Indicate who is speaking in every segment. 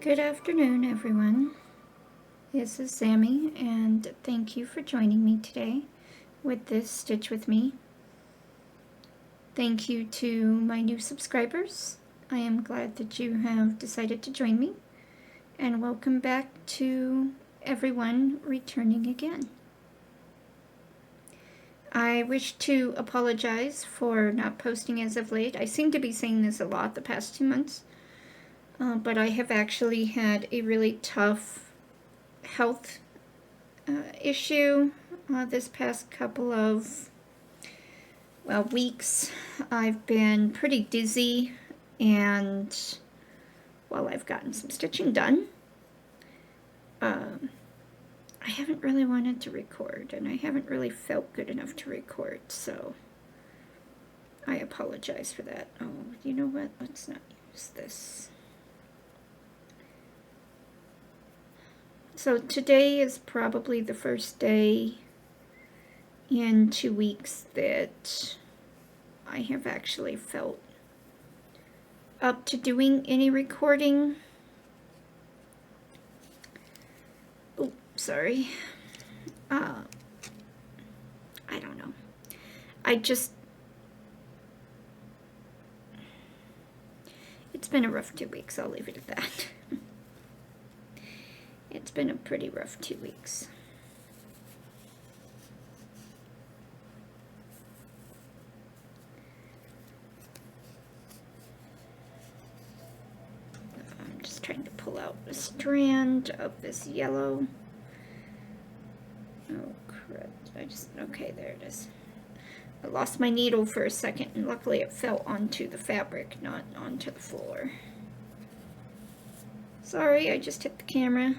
Speaker 1: Good afternoon, everyone. This is Sammy, and thank you for joining me today with this Stitch With Me. Thank you to my new subscribers. I am glad that you have decided to join me, and welcome back to everyone returning again. I wish to apologize for not posting as of late. I seem to be saying this a lot the past 2 months. But I have actually had a really tough health issue this past couple of, weeks. I've been pretty dizzy, and while I've gotten some stitching done, I haven't really wanted to record, and I haven't really felt good enough to record, so I apologize for that. Oh, you know what? Let's not use this. So today is probably the first day in 2 weeks that I have actually felt up to doing any recording. Oh, sorry. I don't know. It's been a rough 2 weeks, I'll leave it at that. It's been a pretty rough 2 weeks. I'm just trying to pull out a strand of this yellow. Oh, crud. Okay, there it is. I lost my needle for a second, and luckily it fell onto the fabric, not onto the floor. Sorry, I just hit the camera.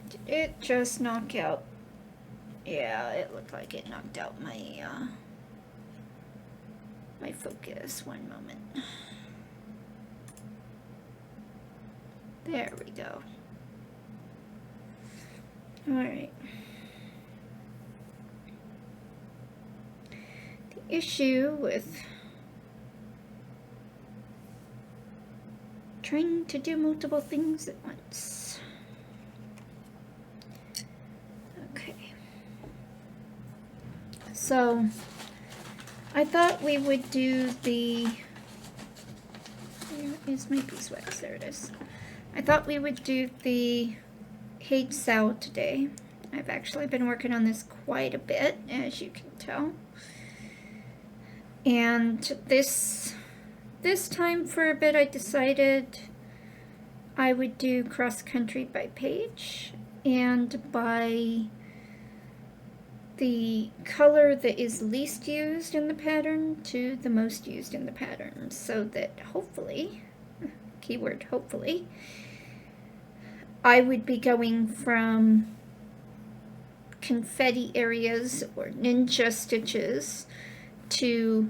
Speaker 1: Did it just knock out? Yeah, it looked like it knocked out my my focus. One moment. There we go. All right. The issue with trying to do multiple things at once. Okay. So I thought we would do the, where is my beeswax? There it is. I thought we would do the HAED salad today. I've actually been working on this quite a bit, as you can tell. And this time for a bit I decided I would do cross country by page and by the color that is least used in the pattern to the most used in the pattern, so that hopefully, keyword hopefully, I would be going from confetti areas or ninja stitches to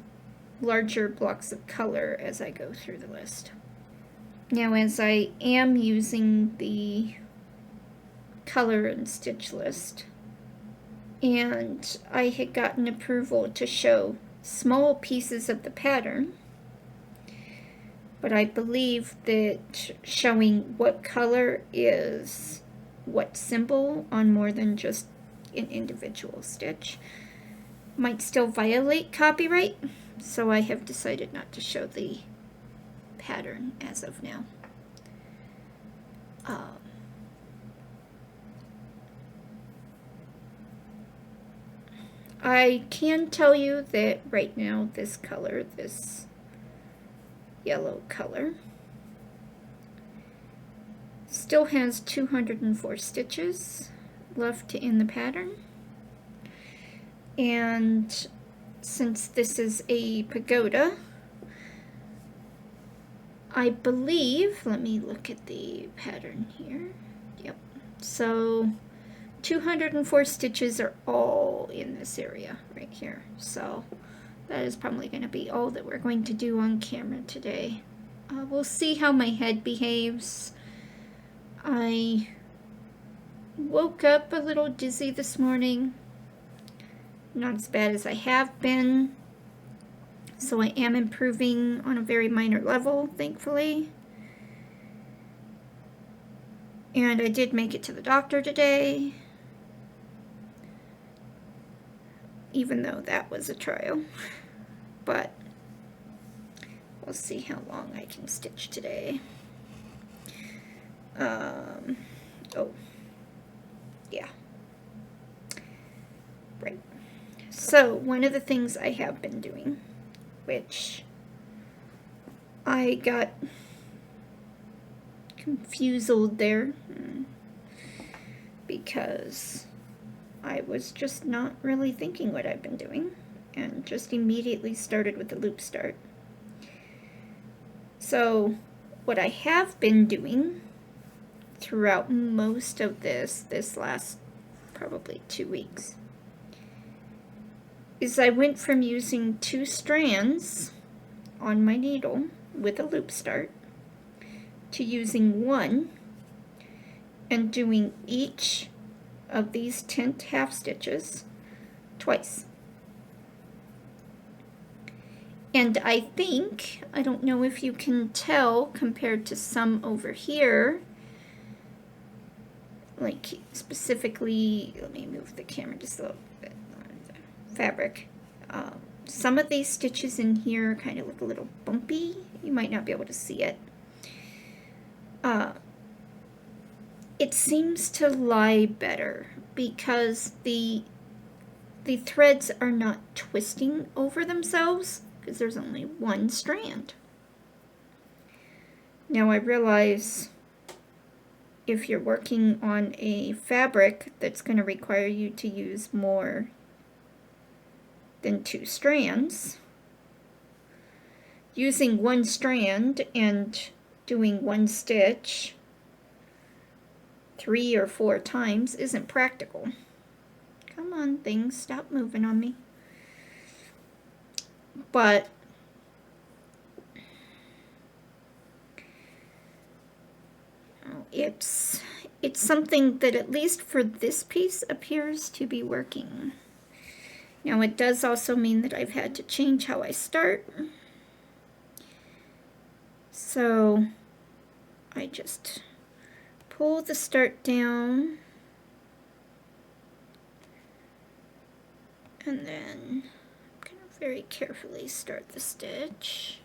Speaker 1: larger blocks of color as I go through the list. Now, as I am using the color and stitch list, and I had gotten approval to show small pieces of the pattern, but I believe that showing what color is what symbol on more than just an individual stitch might still violate copyright, so I have decided not to show the pattern as of now. I can tell you that right now this color, this yellow color, still has 204 stitches left in the pattern. And since this is a pagoda, I believe, let me look at the pattern here. Yep. So 204 stitches are all in this area right here. So that is probably going to be all that we're going to do on camera today. We'll see how my head behaves. I woke up a little dizzy this morning. Not as bad as I have been. So I am improving on a very minor level, thankfully. And I did make it to the doctor today, even though that was a trial. But we'll see how long I can stitch today. Oh, yeah. Right. So one of the things I have been doing, which I got confused there because I was just not really thinking what I've been doing and just immediately started with the loop start. So what I have been doing throughout most of this last probably 2 weeks is I went from using 2 strands on my needle with a loop start to using 1 and doing each of these tint half stitches twice. And I think, I don't know if you can tell compared to some over here, like specifically, let me move the camera just a little bit on the fabric. Some of these stitches in here kind of look a little bumpy. You might not be able to see it. It seems to lie better because the threads are not twisting over themselves because there's only 1 strand. Now I realize if you're working on a fabric that's going to require you to use more than 2 strands, using 1 strand and doing 1 stitch 3 or 4 times isn't practical. Come on, things, stop moving on me. But it's something that at least for this piece appears to be working. Now it does also mean that I've had to change how I start. So I just pull the start down and then I'm going to very carefully start the stitch.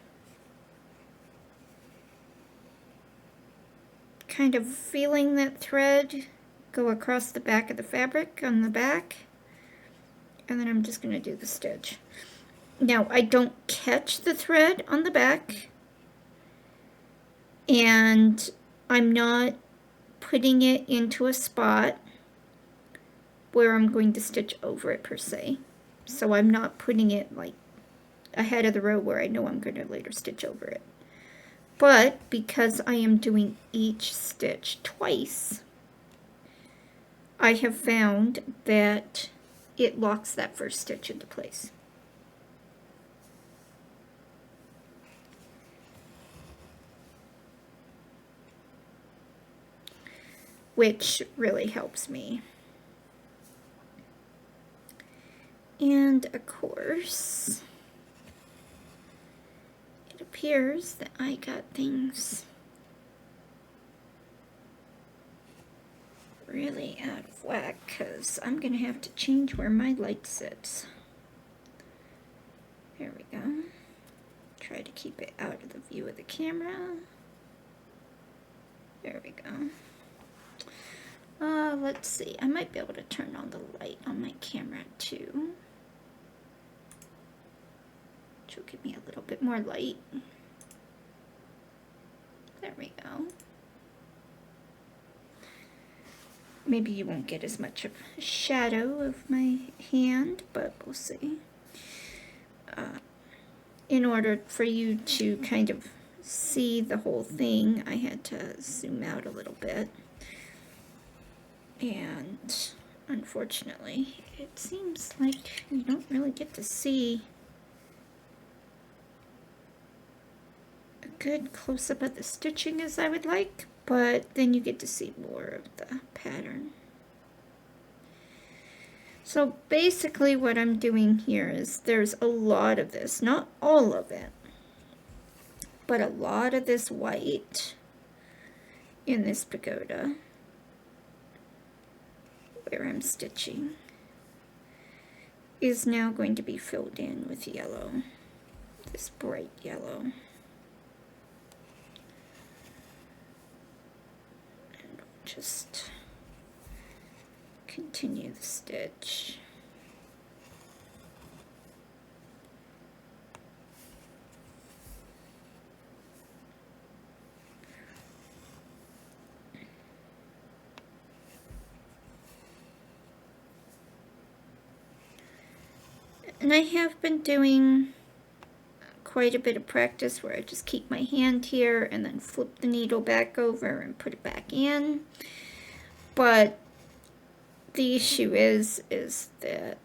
Speaker 1: Kind of feeling that thread go across the back of the fabric on the back, and then I'm just going to do the stitch. Now I don't catch the thread on the back, and I'm not putting it into a spot where I'm going to stitch over it per se. So I'm not putting it like ahead of the row where I know I'm going to later stitch over it. But because I am doing each stitch twice, I have found that it locks that first stitch into place. Which really helps me. And of course, it appears that I got things really out of whack because I'm going to have to change where my light sits. There we go. Try to keep it out of the view of the camera. There we go. Let's see. I might be able to turn on the light on my camera too, which will give me a little bit more light. There we go. Maybe you won't get as much of a shadow of my hand, but we'll see. In order for you to kind of see the whole thing, I had to zoom out a little bit. And unfortunately, it seems like you don't really get to see a good close-up of the stitching as I would like, but then you get to see more of the pattern. So basically what I'm doing here is there's a lot of this, not all of it, but a lot of this white in this pagoda where I'm stitching is now going to be filled in with yellow, this bright yellow. And I'll just continue the stitch. And I have been doing quite a bit of practice where I just keep my hand here and then flip the needle back over and put it back in. But the issue is that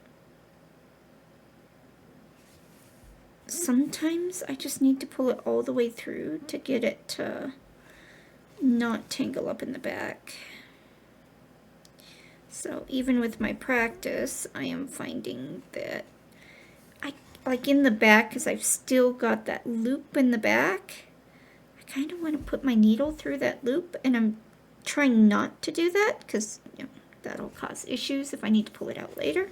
Speaker 1: sometimes I just need to pull it all the way through to get it to not tangle up in the back. So even with my practice, I am finding that like in the back, because I've still got that loop in the back, I kind of want to put my needle through that loop, and I'm trying not to do that because, you know, that'll cause issues if I need to pull it out later.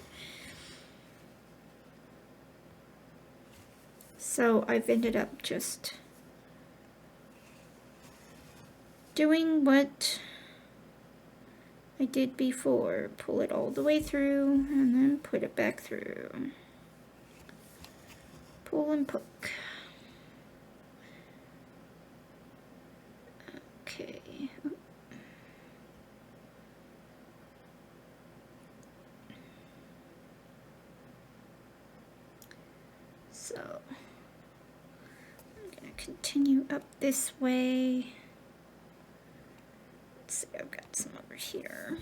Speaker 1: So I've ended up just doing what I did before, pull it all the way through and then put it back through. Pull and poke. Okay. So I'm going to continue up this way. Let's see, I've got some over here.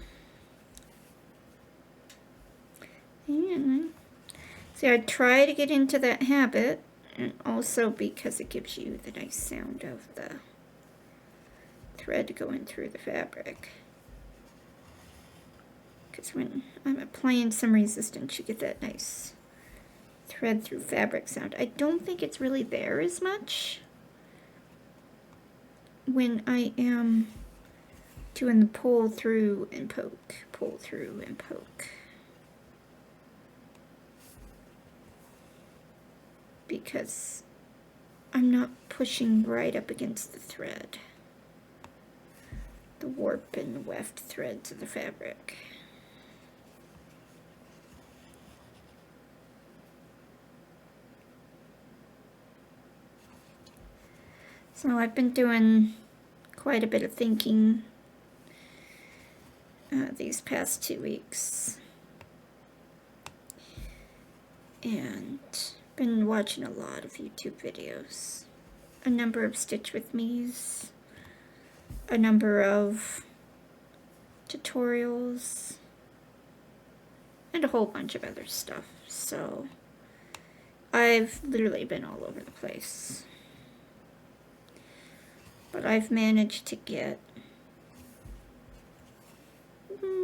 Speaker 1: And see, I try to get into that habit, and also because it gives you the nice sound of the thread going through the fabric. Because when I'm applying some resistance, you get that nice thread through fabric sound. I don't think it's really there as much when I am doing the pull through and poke, pull through and poke. Because I'm not pushing right up against the thread, the warp and weft threads of the fabric. So I've been doing quite a bit of thinking these past 2 weeks, and been watching a lot of YouTube videos, a number of Stitch With Me's, a number of tutorials, and a whole bunch of other stuff. So I've literally been all over the place. But I've managed to get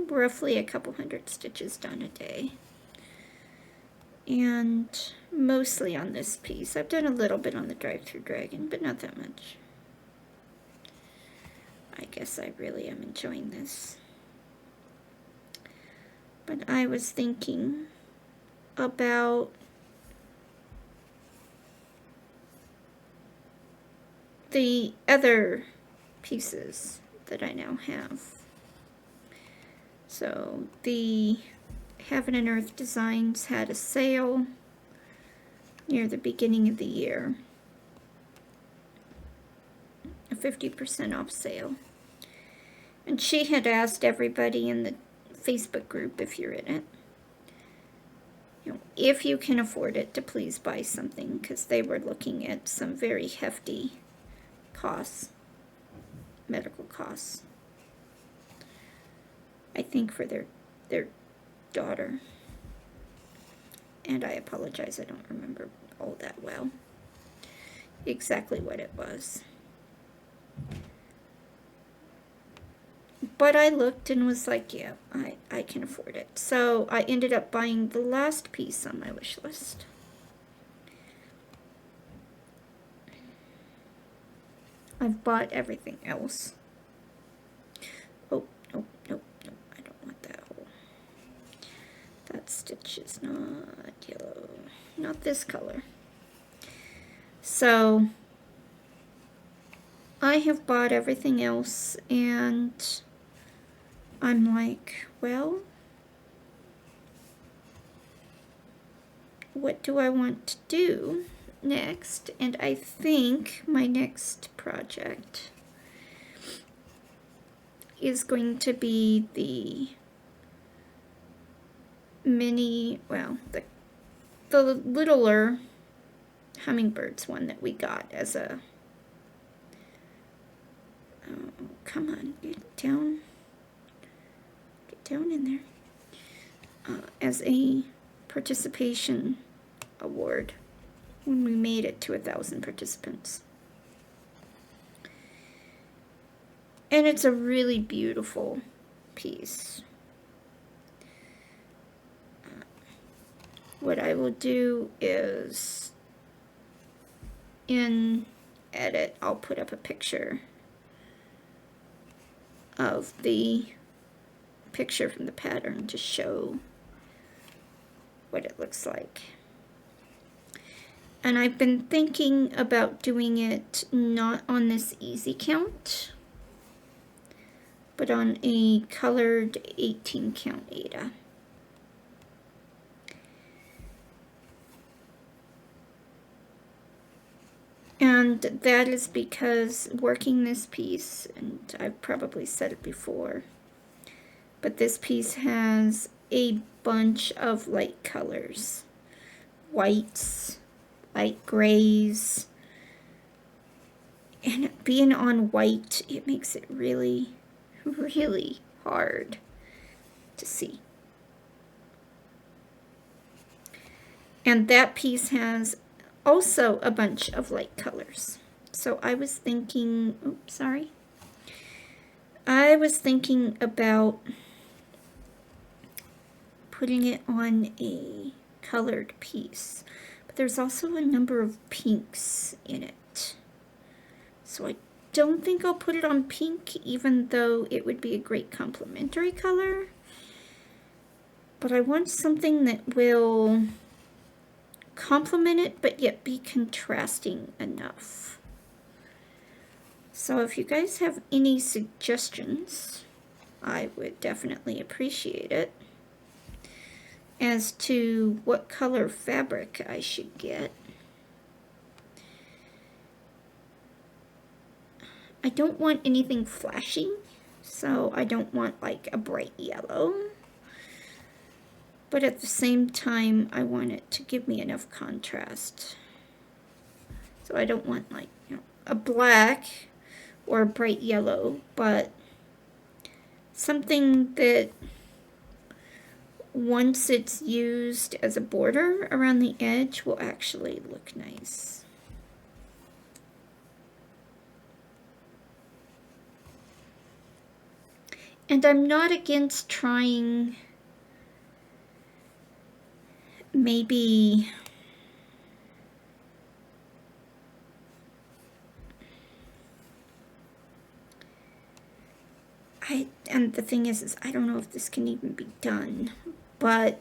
Speaker 1: roughly a couple hundred stitches done a day. And mostly on this piece. I've done a little bit on the Drive-Thru Dragon, but not that much. I guess I really am enjoying this. But I was thinking about the other pieces that I now have. So the Heaven and Earth Designs had a sale near the beginning of the year, a 50% off sale. And she had asked everybody in the Facebook group, if you're in it, you know, if you can afford it, to please buy something, because they were looking at some very hefty costs, medical costs, I think for their daughter. And I apologize, I don't remember all that well exactly what it was. But I looked and was like, yeah, I can afford it. So I ended up buying the last piece on my wish list. I've bought everything else. Oh, no, no, no, I don't want that hole. That stitch is not yellow. Not this color. So I have bought everything else, and I'm like, well, what do I want to do next? And I think my next project is going to be the mini, well, the littler hummingbirds one that we got as a, oh, come on, get down in there, as a participation award when we made it to 1,000 participants. And it's a really beautiful piece. What I will do is in edit, I'll put up a picture of the picture from the pattern to show what it looks like. And I've been thinking about doing it not on this easy count, but on a colored 18 count Aida. And that is because working this piece, and I've probably said it before, but this piece has a bunch of light colors. Whites, light grays, and being on white, it makes it really, really hard to see. And that piece has also a bunch of light colors. So I was thinking, oops, sorry. I was thinking about putting it on a colored piece, but there's also a number of pinks in it. So I don't think I'll put it on pink, even though it would be a great complementary color. But I want something that will complement it, but yet be contrasting enough. So if you guys have any suggestions, I would definitely appreciate it as to what color fabric I should get. I don't want anything flashy, so I don't want like a bright yellow. But at the same time, I want it to give me enough contrast. So I don't want like, you know, a black or a bright yellow, but something that once it's used as a border around the edge will actually look nice. And I'm not against trying maybe and the thing is I don't know if this can even be done, but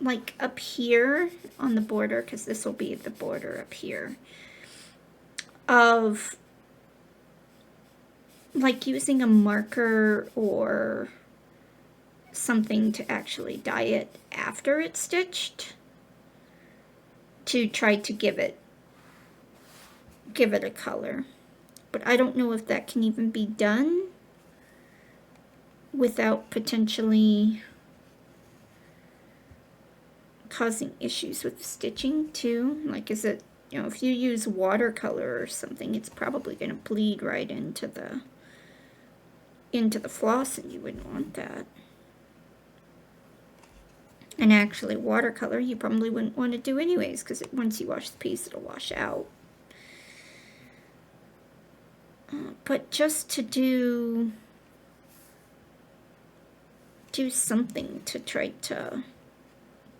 Speaker 1: like up here on the border, because this will be the border up here, of like using a marker or something to actually dye it after it's stitched to try to give it a color. But I don't know if that can even be done without potentially causing issues with stitching too. Like, is it, you know, if you use watercolor or something, it's probably going to bleed right into the floss, and you wouldn't want that. And actually, watercolor you probably wouldn't want to do anyways, because once you wash the piece, it'll wash out. But just to do do something to try to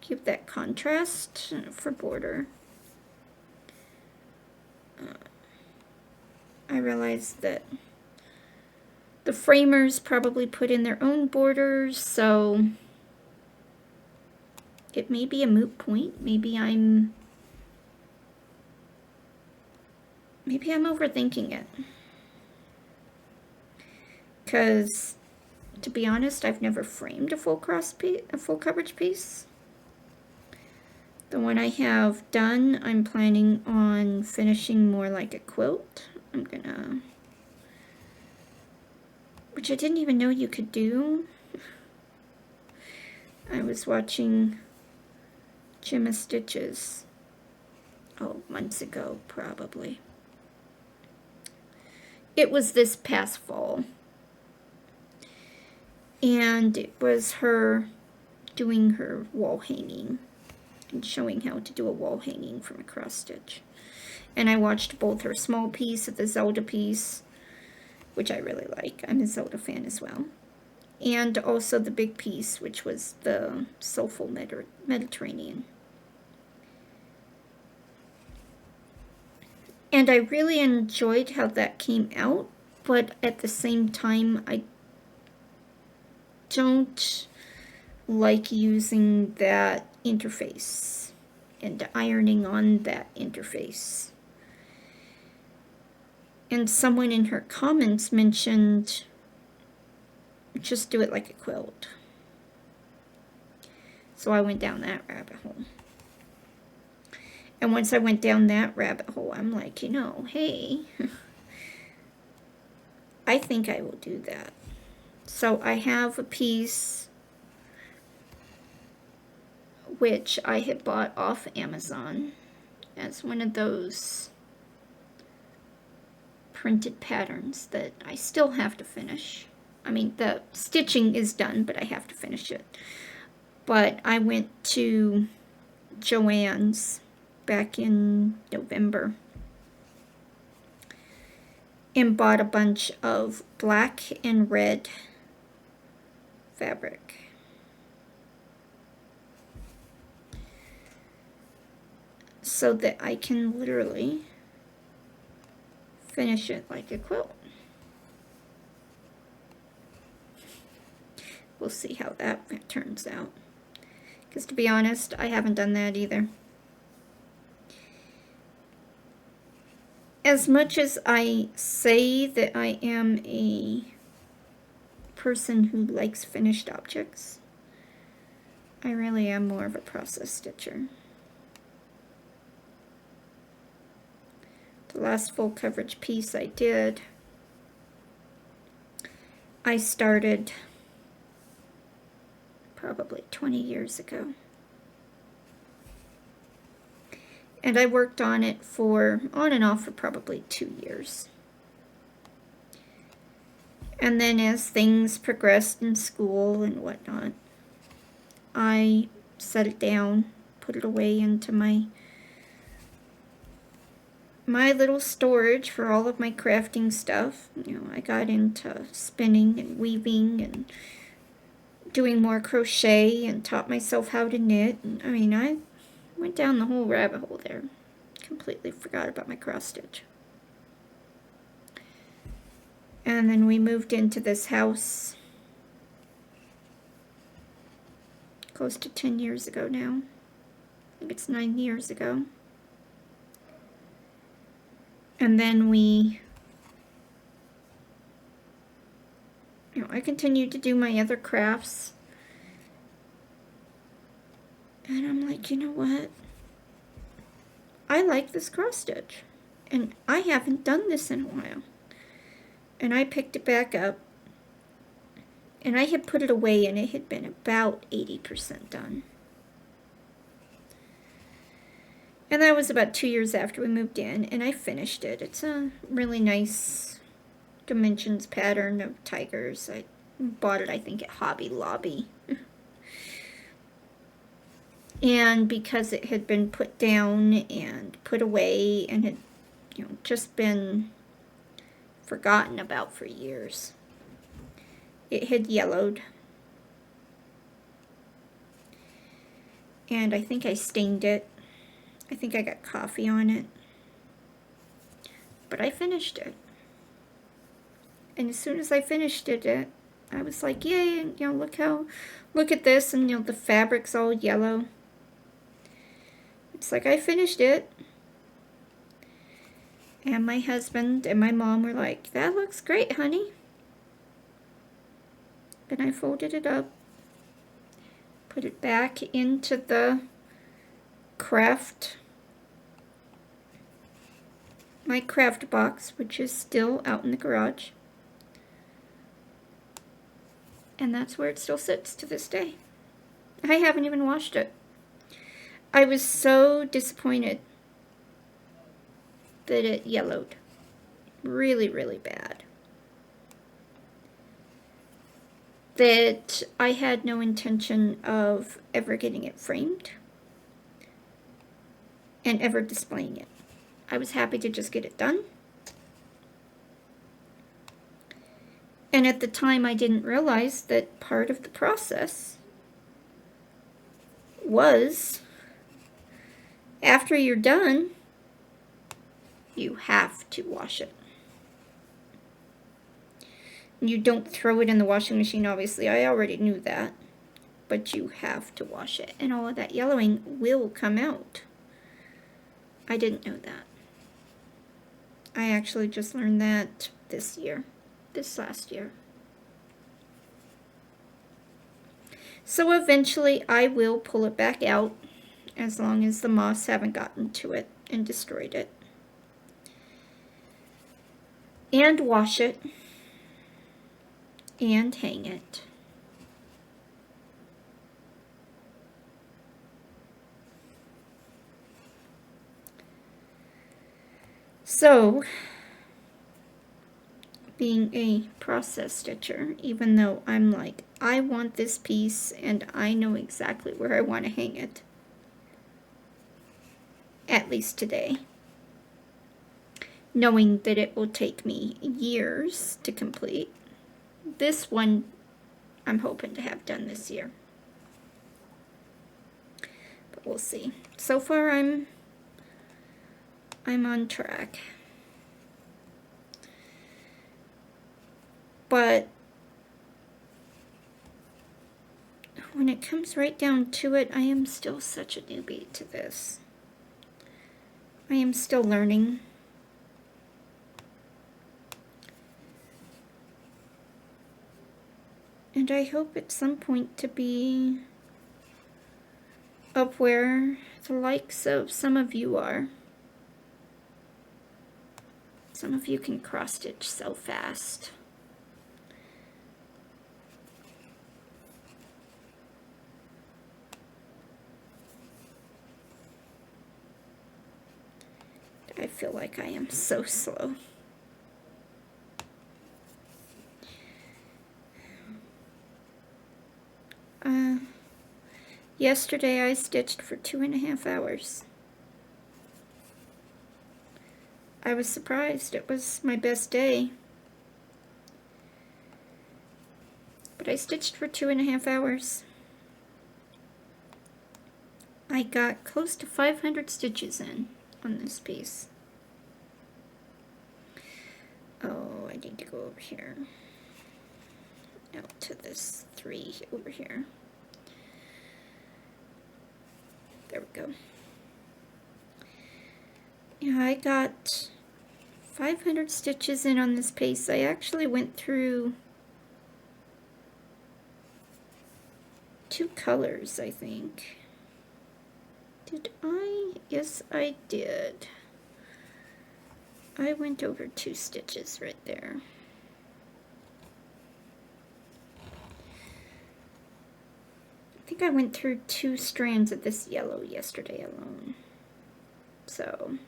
Speaker 1: give that contrast for border. I realized that the framers probably put in their own borders, so it may be a moot point. Maybe I'm overthinking it. Because, to be honest, I've never framed a full coverage piece. The one I have done, I'm planning on finishing more like a quilt. I'm gonna, which I didn't even know you could do. I was watching Gemma Stitches, months ago probably. It was this past fall. And it was her doing her wall hanging and showing how to do a wall hanging from a cross stitch. And I watched both her small piece of the Zelda piece, which I really like. I'm a Zelda fan as well. And also the big piece, which was the Soulful Mediterranean. And I really enjoyed how that came out, but at the same time, I don't like using that interface and ironing on that interface. And someone in her comments mentioned just do it like a quilt. So I went down that rabbit hole. And once I went down that rabbit hole, I'm like, hey, I think I will do that. So I have a piece which I had bought off Amazon as one of those printed patterns that I still have to finish. I mean, the stitching is done, but I have to finish it. But I went to Joann's back in November and bought a bunch of black and red fabric. So that I can literally finish it like a quilt. We'll see how that turns out. Because to be honest, I haven't done that either. As much as I say that I am a person who likes finished objects, I really am more of a process stitcher. The last full coverage piece I did, I started probably 20 years ago. And I worked on it on and off for probably 2 years. And then as things progressed in school and whatnot, I set it down, put it away into my little storage for all of my crafting stuff. I got into spinning and weaving and doing more crochet and taught myself how to knit. And, I went down the whole rabbit hole there. Completely forgot about my cross stitch. And then we moved into this house close to 10 years ago now. I think it's 9 years ago. And then I continued to do my other crafts. And I'm like, you know what? I like this cross stitch. And I haven't done this in a while. And I picked it back up. And I had put it away and it had been about 80% done. And that was about 2 years after we moved in, and I finished it. It's a really nice dimensions pattern of tigers. I bought it, I think, at Hobby Lobby. And because it had been put down and put away and had, just been forgotten about for years, it had yellowed. and I think I stained it. I think I got coffee on it. But I finished it. And as soon as I finished it, I was like, yay, look at this, and the fabric's all yellow. It's like I finished it. And my husband and my mom were like, that looks great, honey. And I folded it up, put it back into the my craft box, which is still out in the garage. And that's where it still sits to this day. I haven't even washed it. I was so disappointed that it yellowed really, really bad. That I had no intention of ever getting it framed and ever displaying it. I was happy to just get it done. And at the time, I didn't realize that part of the process was, after you're done, you have to wash it. You don't throw it in the washing machine, obviously. I already knew that. But you have to wash it. And all of that yellowing will come out. I didn't know that. I actually just learned that this last year. So eventually I will pull it back out, as long as the moths haven't gotten to it and destroyed it. And wash it. And hang it. So, being a process stitcher, even though I'm like, I want this piece and I know exactly where I want to hang it, at least today, knowing that it will take me years to complete, this one I'm hoping to have done this year. But we'll see. So far I'm on track. But when it comes right down to it, I am still such a newbie to this. I am still learning. And I hope at some point to be up where the likes of some of you are. Some of you can cross stitch so fast. I feel like I am so slow. Yesterday I stitched for 2.5 hours. I was surprised. It was my best day. But I stitched for 2.5 hours. I got close to 500 stitches in on this piece. Oh, I need to go over here. Out to this 3 over here. There we go. Yeah, I got 500 stitches in on this piece. I actually went through 2 colors, I think. Did I? Yes, I did. I went over 2 stitches right there. I think I went through 2 strands of this yellow yesterday alone. So,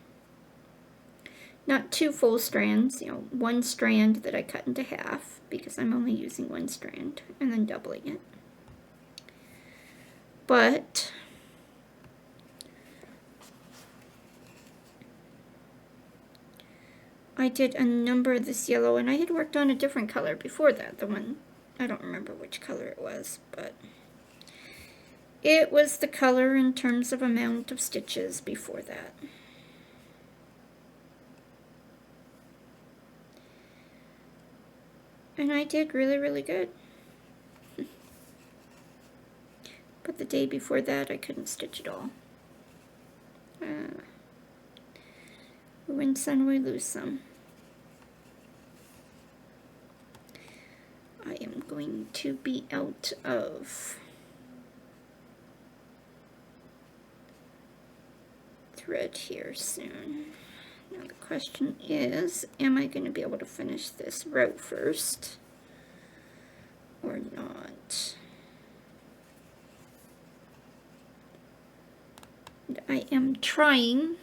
Speaker 1: not 2 full strands, 1 strand that I cut into half, because I'm only using 1 strand, and then doubling it. But I did a number of this yellow, and I had worked on a different color before that. The one, I don't remember which color it was, but It was the color in terms of amount of stitches before that. And I did really, really good. But the day before that, I couldn't stitch at all. We win some, we lose some. I am going to be out of thread here soon. Now the question is, am I going to be able to finish this row first or not? And I am trying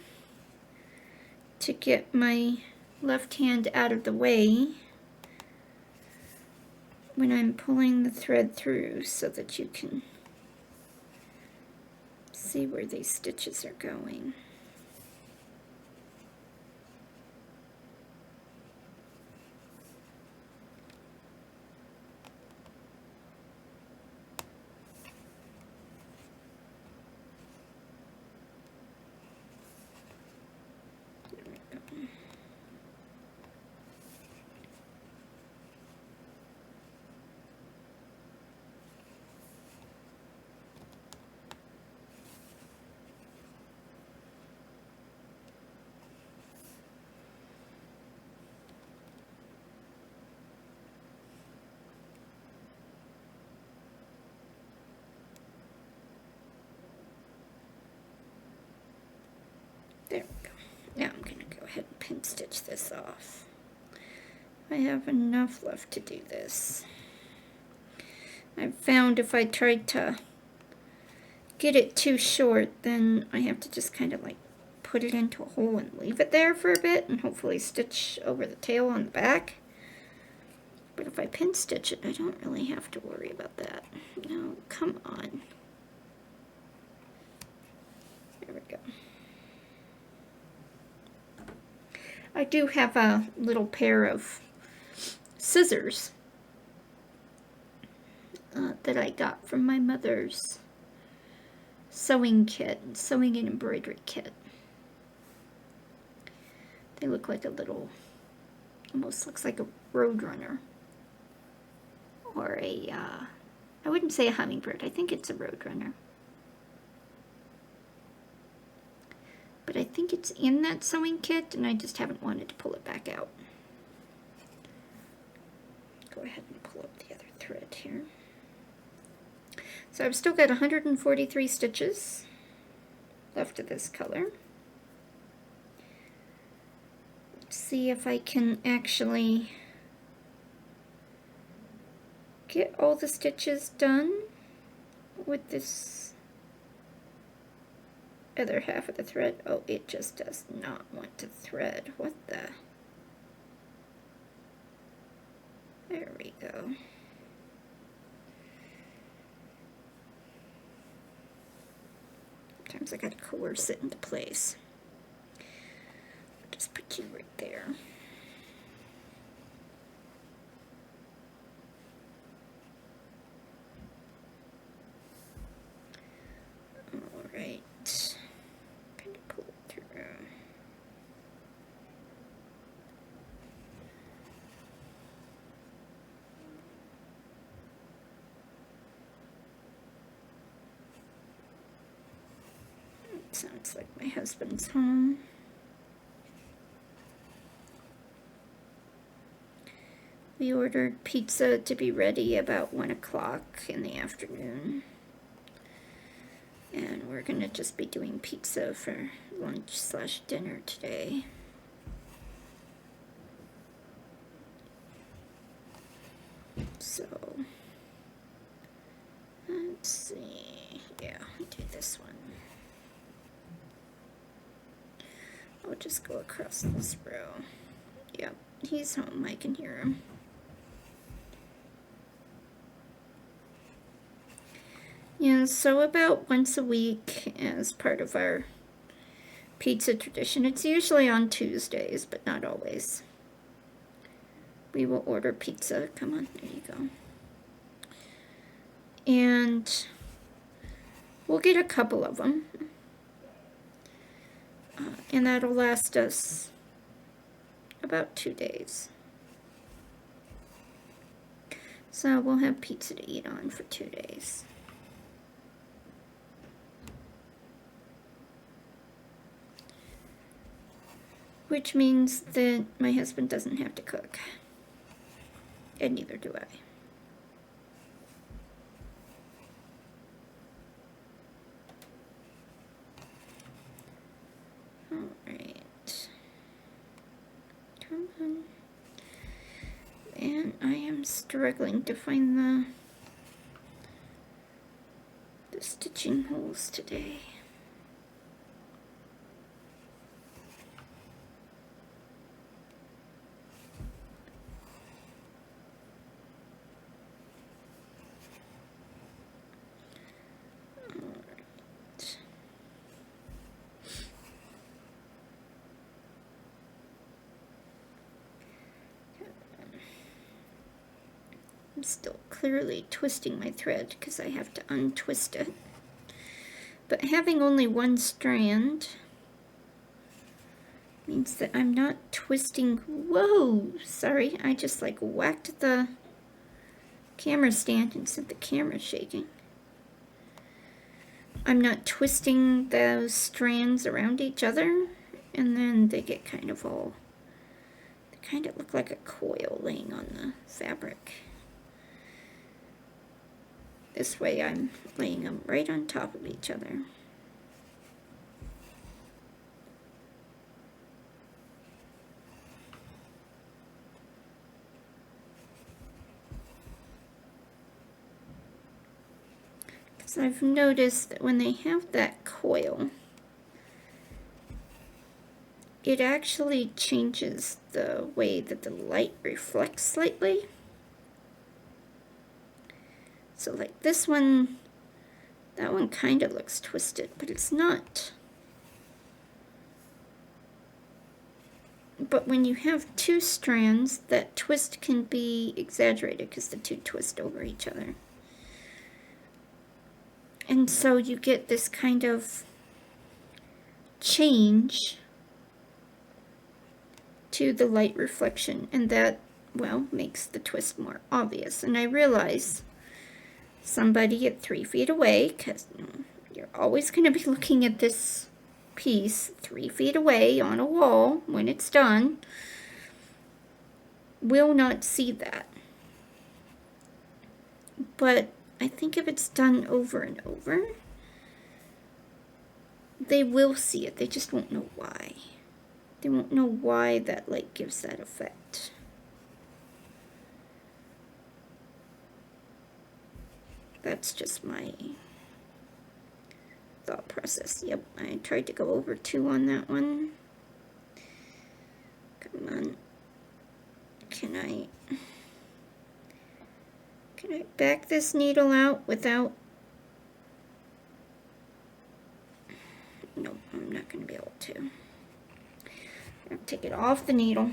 Speaker 1: to get my left hand out of the way when I'm pulling the thread through so that you can see where these stitches are going. There we go. Now I'm going to go ahead and pin stitch this off. I have enough left to do this. I've found if I tried to get it too short, then I have to just kind of like put it into a hole and leave it there for a bit and hopefully stitch over the tail on the back. But if I pin stitch it, I don't really have to worry about that. No, come on. There we go. I do have a little pair of scissors that I got from my mother's sewing and embroidery kit. They look like a little, almost looks like a roadrunner. Or a, I wouldn't say a hummingbird, I think it's a roadrunner. But I think it's in that sewing kit, and I just haven't wanted to pull it back out. Go ahead and pull up the other thread here. So I've still got 143 stitches left of this color. Let's see if I can actually get all the stitches done with this other half of the thread. Oh, it just does not want to thread. What the? There we go. Sometimes I gotta coerce it into place. I'll just put you right there. All right. Pull it through. It sounds like my husband's home. We ordered pizza to be ready about 1 o'clock in the afternoon. And we're gonna just be doing pizza for lunch/dinner today. So, let's see. Yeah, I'll do this one. I'll just go across this row. Yep, he's home. I can hear him. Yeah, so about once a week as part of our pizza tradition. It's usually on Tuesdays, but not always. We will order pizza. Come on, there you go. And We'll get a couple of them. And that'll last us about 2 days. So we'll have pizza to eat on for 2 days. Which means that my husband doesn't have to cook. And neither do I. Alright. Come on. And I am struggling to find the stitching holes today. I'm still clearly twisting my thread because I have to untwist it. But having only one strand means that I'm not twisting. Whoa, sorry, I just like whacked the camera stand and sent the camera shaking. I'm not twisting those strands around each other, and then they get kind of all, they kind of look like a coil laying on the fabric. This way I'm laying them right on top of each other. Because I've noticed that when they have that coil, it actually changes the way that the light reflects slightly. So like this one, that one kind of looks twisted, but it's not. But when you have two strands, that twist can be exaggerated because the two twist over each other. And so you get this kind of change to the light reflection, and that, well, makes the twist more obvious. And I realize somebody at 3 feet away, because you're always going to be looking at this piece 3 feet away on a wall when it's done, will not see that. But I think if it's done over and over, they will see it. They just won't know why. They won't know why that light gives that effect. That's just my thought process. Yep, I tried to go over 2 on that one. Come on. Can I back this needle out without... No, I'm not going to be able to. I'll take it off the needle.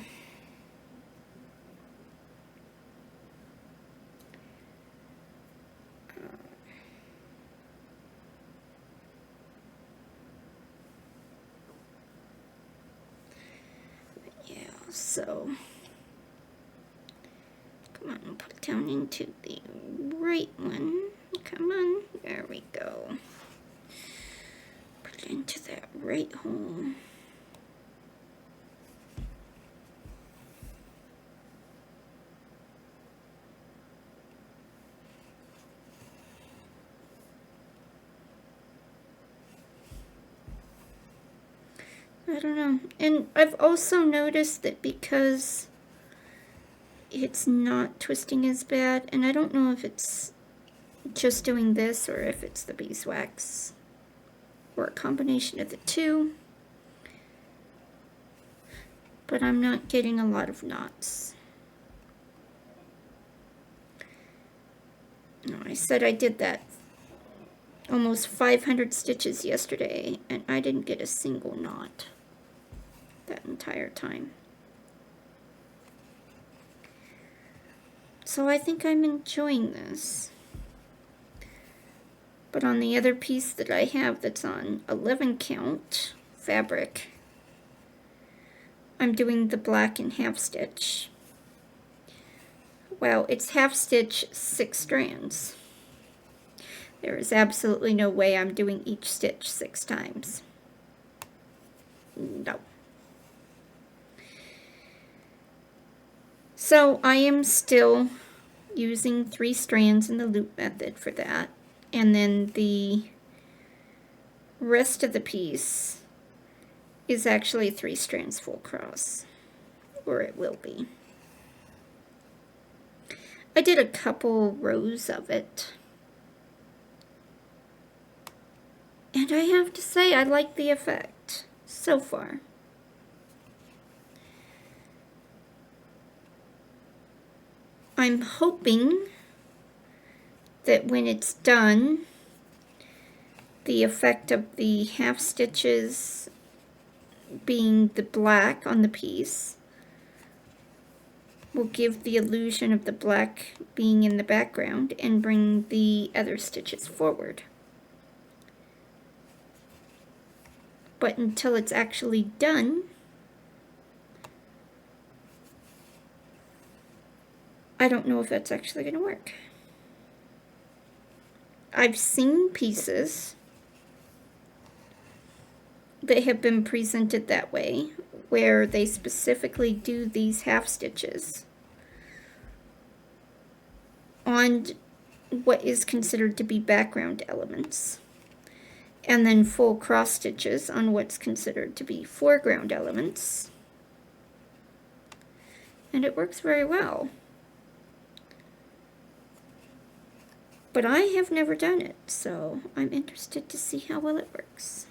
Speaker 1: So, come on, put it down into the right one. Come on, there we go. Put it into that right hole. I don't know. And I've also noticed that because it's not twisting as bad, and I don't know if it's just doing this or if it's the beeswax or a combination of the two, but I'm not getting a lot of knots. No, I said I did that almost 500 stitches yesterday, and I didn't get a single knot that entire time. So I think I'm enjoying this. But on the other piece that I have that's on 11 count fabric, I'm doing the black in half stitch. Well, it's half stitch 6 strands. There is absolutely no way I'm doing each stitch 6 times. No. So I am still using 3 strands in the loop method for that. And then the rest of the piece is actually 3 strands full cross, or it will be. I did a couple rows of it, and I have to say I like the effect so far. I'm hoping that when it's done, the effect of the half stitches being the black on the piece will give the illusion of the black being in the background and bring the other stitches forward. But until it's actually done, I don't know if that's actually going to work. I've seen pieces that have been presented that way, where they specifically do these half stitches on what is considered to be background elements, and then full cross stitches on what's considered to be foreground elements, and it works very well. But I have never done it, so I'm interested to see how well it works.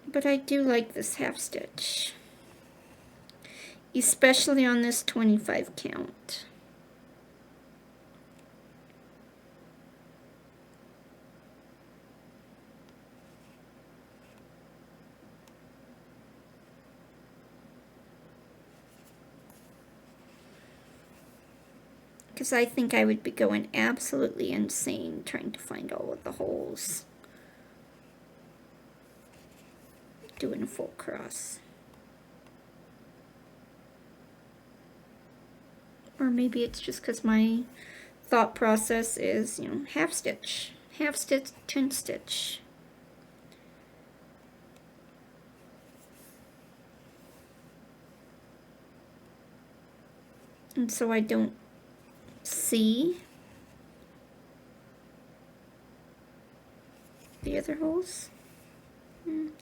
Speaker 1: But I do like this half stitch, especially on this 25 count. Because I think I would be going absolutely insane trying to find all of the holes doing a full cross. Or maybe it's just because my thought process is, you know, half stitch, twin stitch. And so I don't see the other holes.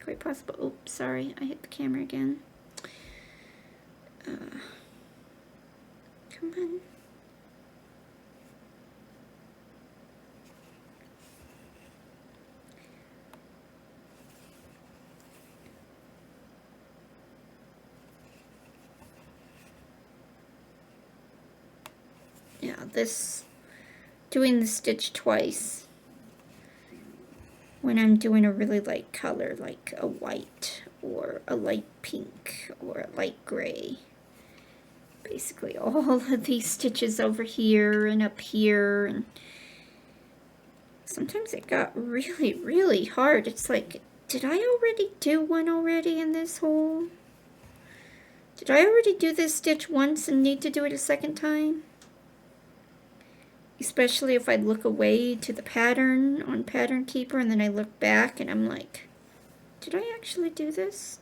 Speaker 1: Quite possible. Oops, sorry, I hit the camera again. Come on. Yeah, doing the stitch twice when I'm doing a really light color, like a white or a light pink or a light gray. Basically all of these stitches over here and up here, and sometimes it got really, really hard. It's like, did I already do one already in this hole? Did I already do this stitch once and need to do it a second time? Especially if I look away to the pattern on Pattern Keeper and then I look back and I'm like, did I actually do this?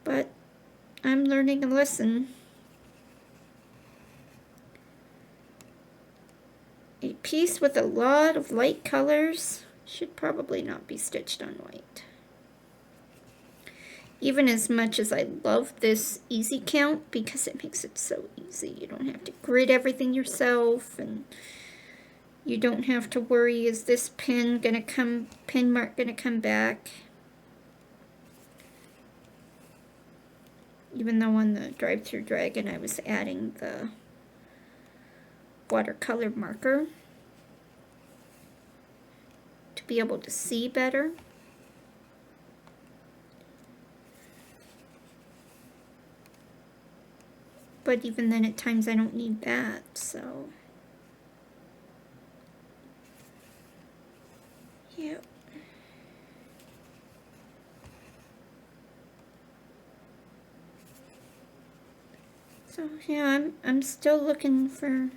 Speaker 1: But I'm learning a lesson. A piece with a lot of light colors should probably not be stitched on white. Even as much as I love this easy count, because it makes it so easy. You don't have to grid everything yourself, and you don't have to worry, is this pin mark gonna come back? Even though on the Drive-Thru Dragon I was adding the watercolor marker to be able to see better. But even then, at times I don't need that, so. Yep. So yeah, I'm still looking for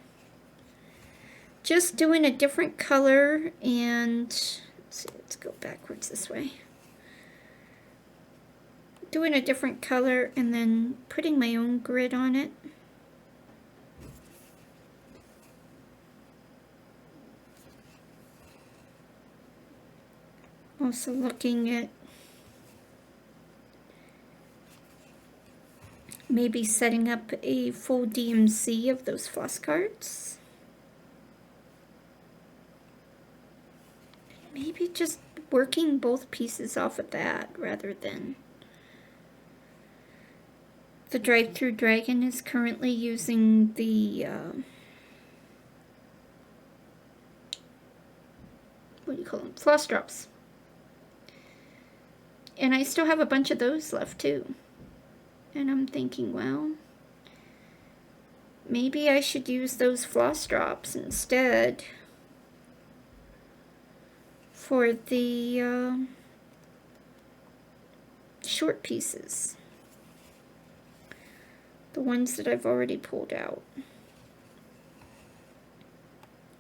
Speaker 1: just doing a different color, and let's see, let's go backwards this way. Doing a different color and then putting my own grid on it. Also looking at maybe setting up a full DMC of those floss cards. Maybe just working both pieces off of that rather than. The Drive-Thru Dragon is currently using the what do you call them? Floss drops. And I still have a bunch of those left too. And I'm thinking, well, maybe I should use those floss drops instead for the short pieces. The ones that I've already pulled out.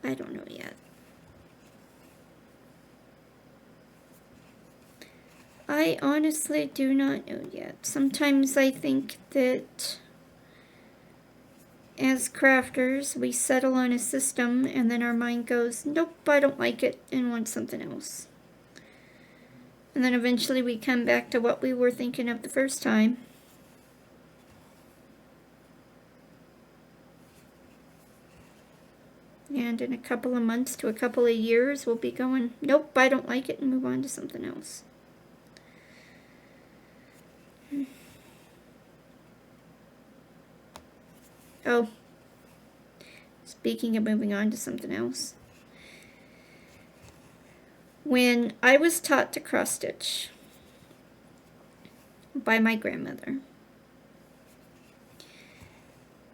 Speaker 1: I don't know yet. I honestly do not know yet. Sometimes I think that as crafters, we settle on a system and then our mind goes, nope, I don't like it and want something else. And then eventually we come back to what we were thinking of the first time. And in a couple of months to a couple of years, we'll be going, nope, I don't like it, and move on to something else. Oh, speaking of moving on to something else. When I was taught to cross stitch by my grandmother,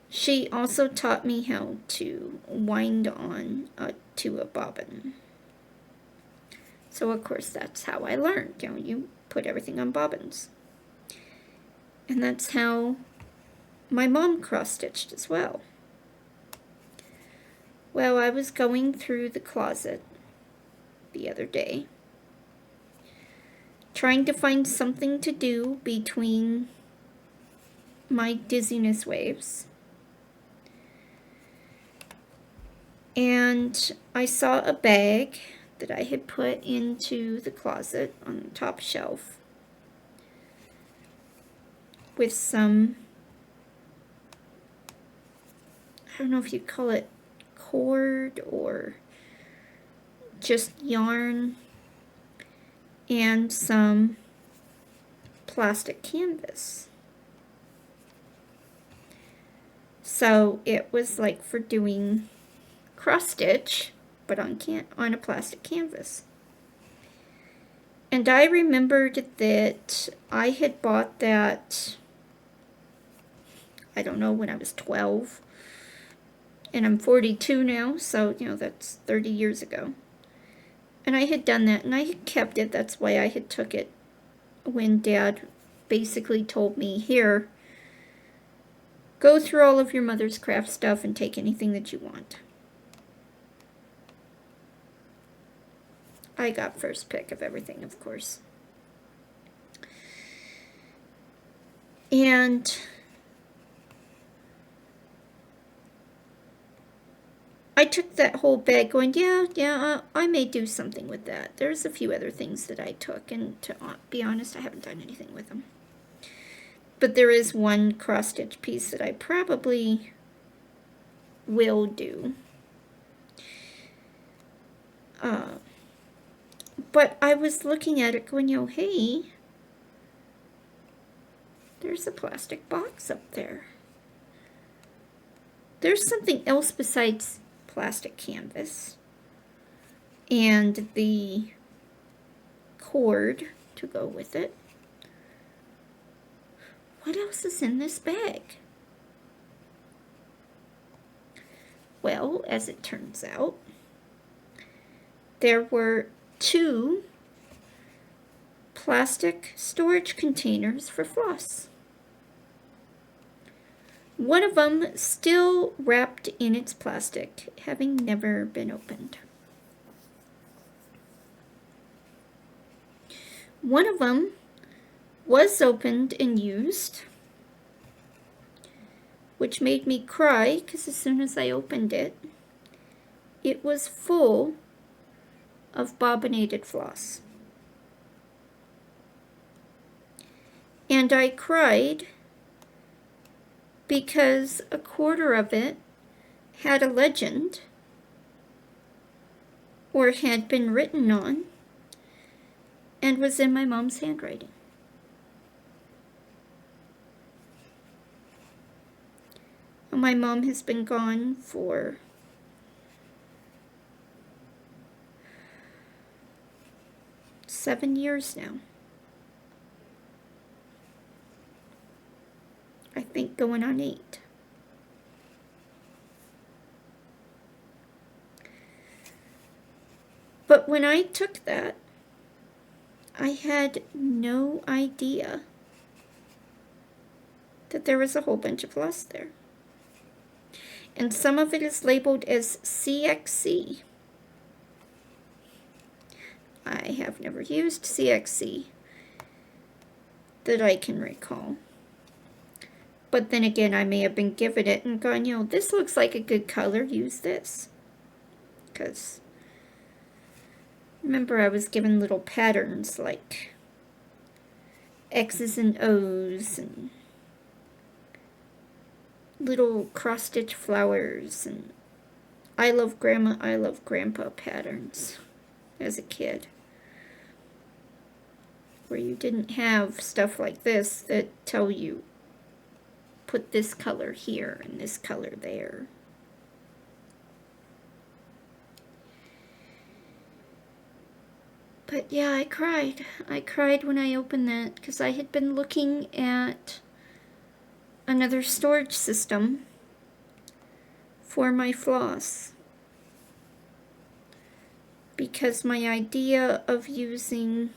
Speaker 1: she also taught me how to wind on to a bobbin. So of course that's how I learned. You know, you put everything on bobbins. And that's how my mom cross-stitched as well. Well, I was going through the closet the other day, trying to find something to do between my dizziness waves. And I saw a bag that I had put into the closet on the top shelf with some, I don't know if you'd call it cord or just yarn, and some plastic canvas. So it was like for doing cross stitch, but on a plastic canvas. And I remembered that I had bought that, I don't know, when I was 12. And I'm 42 now, so, you know, that's 30 years ago. And I had done that, and I had kept it. That's why I had took it when Dad basically told me, here, go through all of your mother's craft stuff and take anything that you want. I got first pick of everything, of course. And I took that whole bag going, yeah, I may do something with that. There's a few other things that I took, and to be honest, I haven't done anything with them. But there is one cross-stitch piece that I probably will do. But I was looking at it going, hey, there's a plastic box up there. There's something else besides plastic canvas and the cord to go with it. What else is in this bag? Well, as it turns out, there were 2 plastic storage containers for floss. One of them still wrapped in its plastic, having never been opened. One of them was opened and used, which made me cry because as soon as I opened it, it was full of bobbinated floss. And I cried because a quarter of it had a legend or had been written on and was in my mom's handwriting. My mom has been gone for seven years now. I think going on 8. But when I took that, I had no idea that there was a whole bunch of floss there. And some of it is labeled as CXC. I have never used CXC that I can recall. But then again, I may have been given it and gone, you know, this looks like a good color, use this. Because remember I was given little patterns like X's and O's and little cross-stitch flowers and I love grandma, I love grandpa patterns as a kid. Where you didn't have stuff like this that tell you put this color here and this color there. But yeah, I cried. I cried when I opened that because I had been looking at another storage system for my floss. Because my idea of using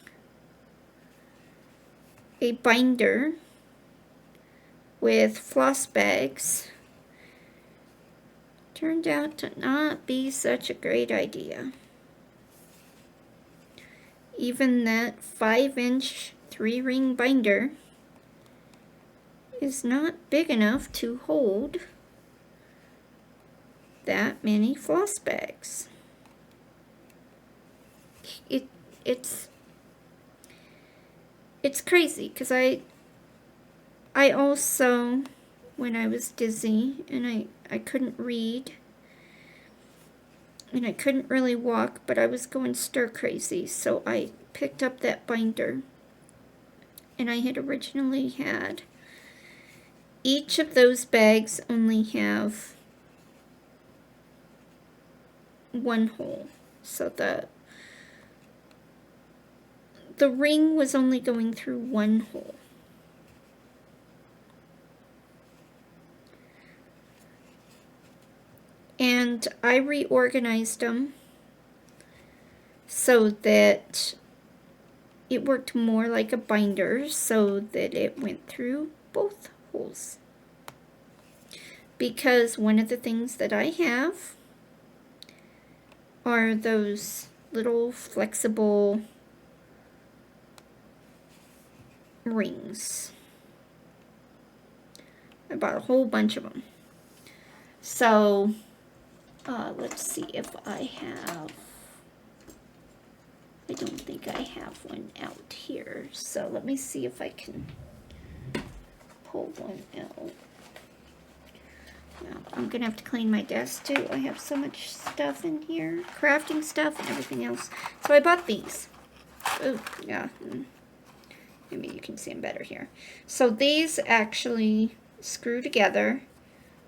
Speaker 1: a binder with floss bags turned out to not be such a great idea. Even that 5-inch 3-ring binder is not big enough to hold that many floss bags. It's crazy because I also, when I was dizzy and I couldn't read and I couldn't really walk, but I was going stir crazy, so I picked up that binder, and I had originally had each of those bags only have one hole, so the ring was only going through one hole. And I reorganized them so that it worked more like a binder so that it went through both holes. Because one of the things that I have are those little flexible rings. I bought a whole bunch of them. So let's see if I have, I don't think I have one out here. So let me see if I can pull one out. Well, I'm gonna have to clean my desk too. I have so much stuff in here, crafting stuff and everything else. So I bought these. Oh, yeah. Maybe you can see them better here. So these actually screw together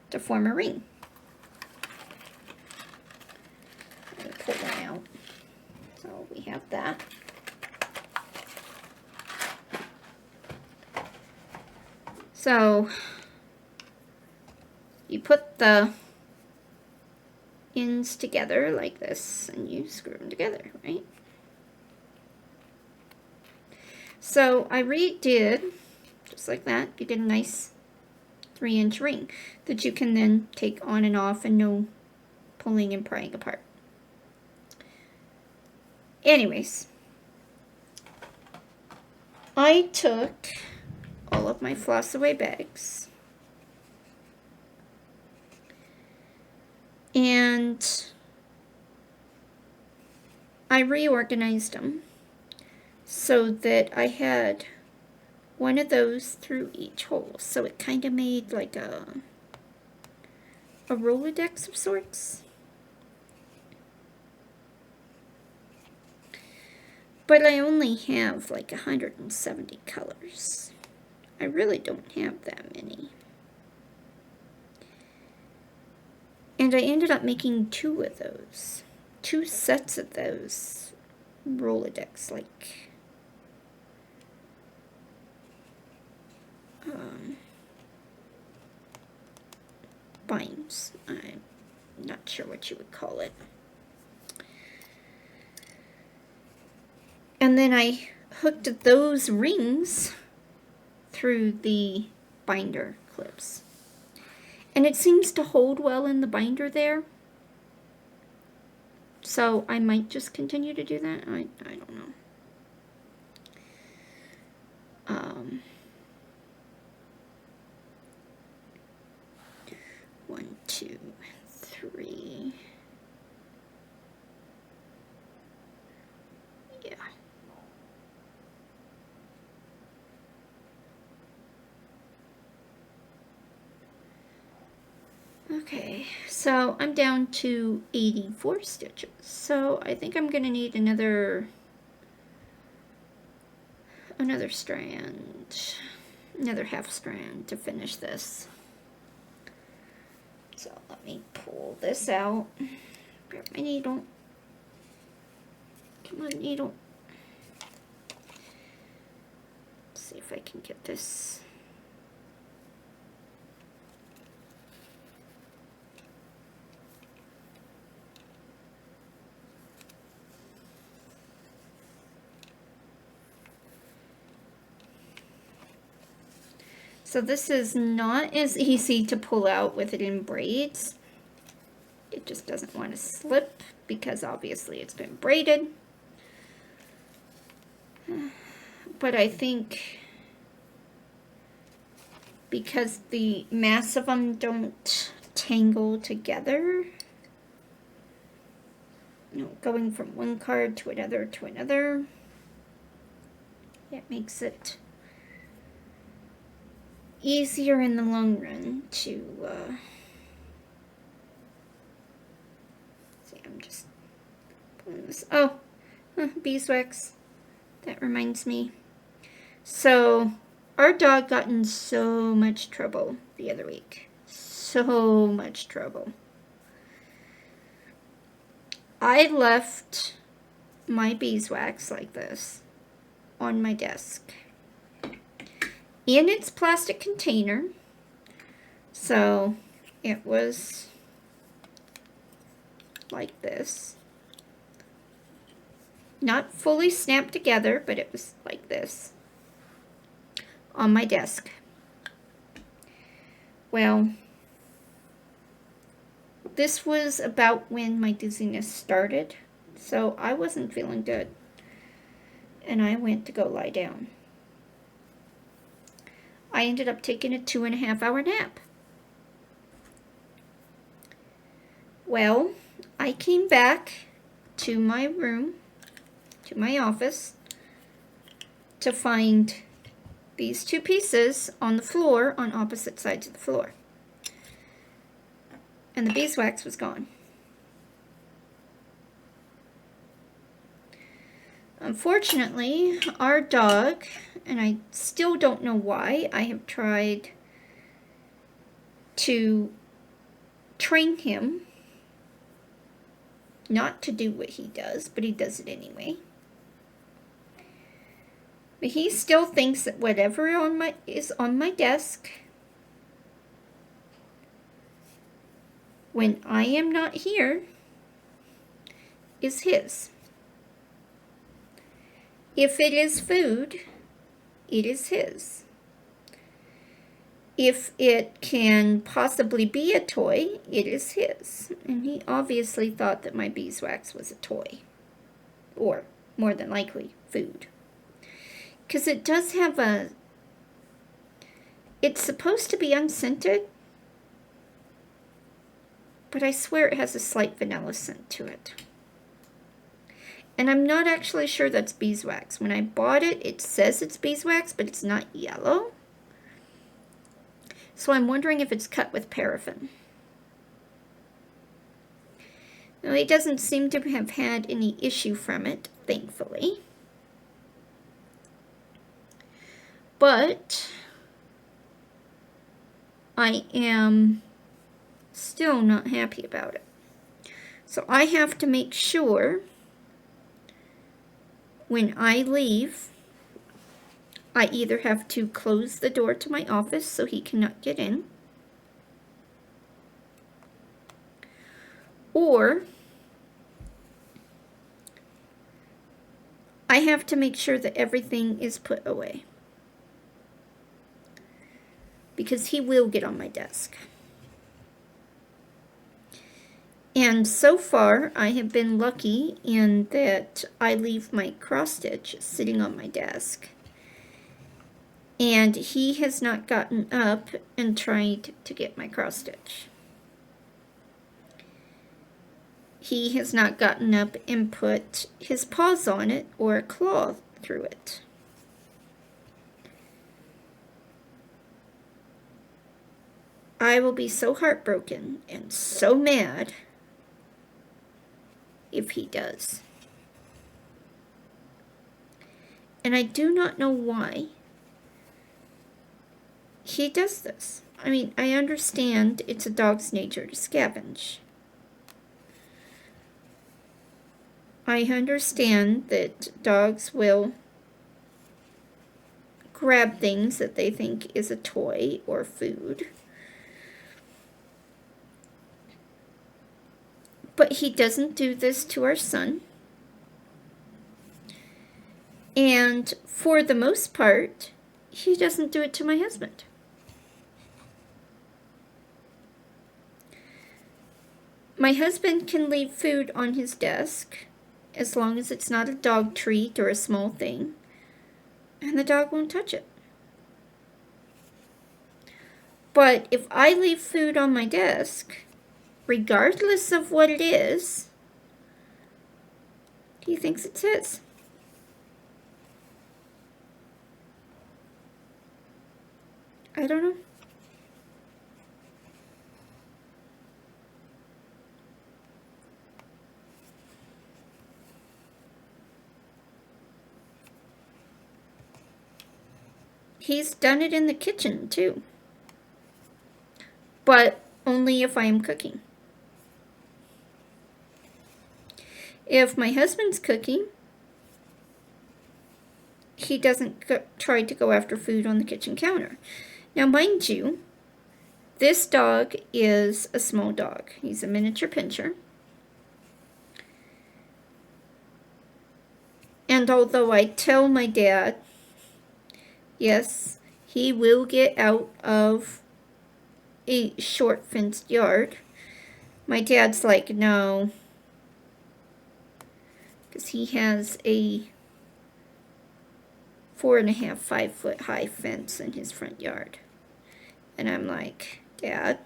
Speaker 1: to form a ring. So we have that. So you put the ends together like this and you screw them together, right? So I redid, just like that, you did a nice 3-inch ring that you can then take on and off and no pulling and prying apart. Anyways, I took all of my floss away bags and I reorganized them so that I had one of those through each hole. So it kind of made like a Rolodex of sorts. But I only have like 170 colors. I really don't have that many. And I ended up making 2 of those. 2 sets of those Rolodex, like binds. I'm not sure what you would call it. And then I hooked those rings through the binder clips. And it seems to hold well in the binder there. So I might just continue to do that. I don't know. 1, 2, 3. Yeah. Okay, so I'm down to 84 stitches. So I think I'm gonna need another strand, another half strand to finish this. So let me pull this out. Grab my needle. Come on, needle. Let's see if I can get this. So this is not as easy to pull out with it in braids. It just doesn't want to slip because obviously it's been braided. But I think because the mass of them don't tangle together, you know, going from one card to another, it makes it easier in the long run to see. I'm just pulling this. Oh, beeswax. That reminds me. So our dog got in so much trouble the other week. So much trouble. I left my beeswax like this on my desk in its plastic container. So it was like this. Not fully snapped together, but it was like this on my desk. Well, this was about when my dizziness started, so I wasn't feeling good, and I went to go lie down. I ended up taking a 2.5-hour nap. Well, I came back to my room, to my office, to find these 2 pieces on the floor, on opposite sides of the floor. And the beeswax was gone. Unfortunately, our dog, and I still don't know why, I have tried to train him not to do what he does, but he does it anyway. But he still thinks that whatever is on my desk, when I am not here, is his. If it is food, it is his. If it can possibly be a toy, it is his. And he obviously thought that my beeswax was a toy. Or, more than likely, food. Because it does have a... It's supposed to be unscented, but I swear it has a slight vanilla scent to it. And I'm not actually sure that's beeswax. When I bought it, it says it's beeswax, but it's not yellow. So I'm wondering if it's cut with paraffin. Now, he doesn't seem to have had any issue from it, thankfully. But I am still not happy about it. So I have to make sure when I leave, I either have to close the door to my office so he cannot get in, or I have to make sure that everything is put away, because he will get on my desk. And so far, I have been lucky in that I leave my cross stitch sitting on my desk. And he has not gotten up and tried to get my cross stitch. He has not gotten up and put his paws on it or a claw through it. I will be so heartbroken and so mad if he does. And I do not know why he does this. I mean, I understand it's a dog's nature to scavenge. I understand that dogs will grab things that they think is a toy or food. But he doesn't do this to our son. And for the most part, he doesn't do it to my husband. My husband can leave food on his desk as long as it's not a dog treat or a small thing, and the dog won't touch it. But if I leave food on my desk, regardless of what it is, he thinks it's his. I don't know. He's done it in the kitchen too, but only if I am cooking. If my husband's cooking, he doesn't try to go after food on the kitchen counter. Now, mind you, this dog is a small dog. He's a miniature pinscher. And although I tell my dad, yes, he will get out of a short fenced yard, my dad's like, no, because he has a 4.5, 5 foot high fence in his front yard. And I'm like, Dad,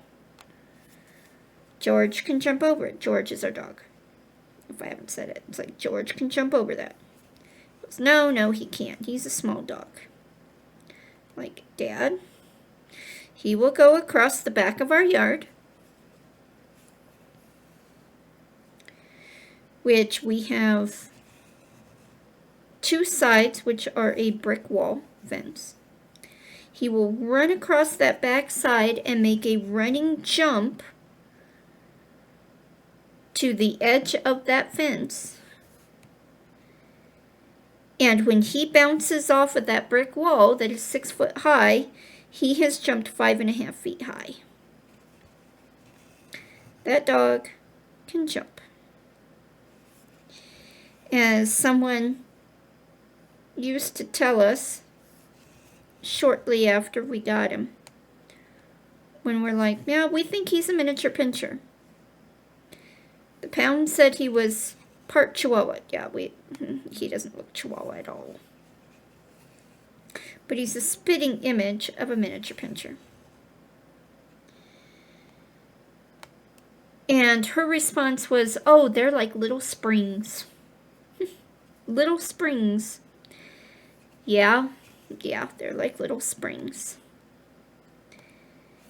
Speaker 1: George can jump over it. George is our dog. If I haven't said it, it's like, George can jump over that. He goes, no, he can't. He's a small dog. Like, Dad, he will go across the back of our yard, which we have 2 sides, which are a brick wall fence. He will run across that back side and make a running jump to the edge of that fence. And when he bounces off of that brick wall that is 6 foot high, he has jumped 5.5 feet high. That dog can jump. As someone used to tell us shortly after we got him, when we're like, yeah, we think he's a miniature pinscher. The pound said he was part Chihuahua. Yeah, he doesn't look Chihuahua at all. But he's a spitting image of a miniature pinscher. And her response was, oh, they're like little springs. Little springs. Yeah, they're like little springs.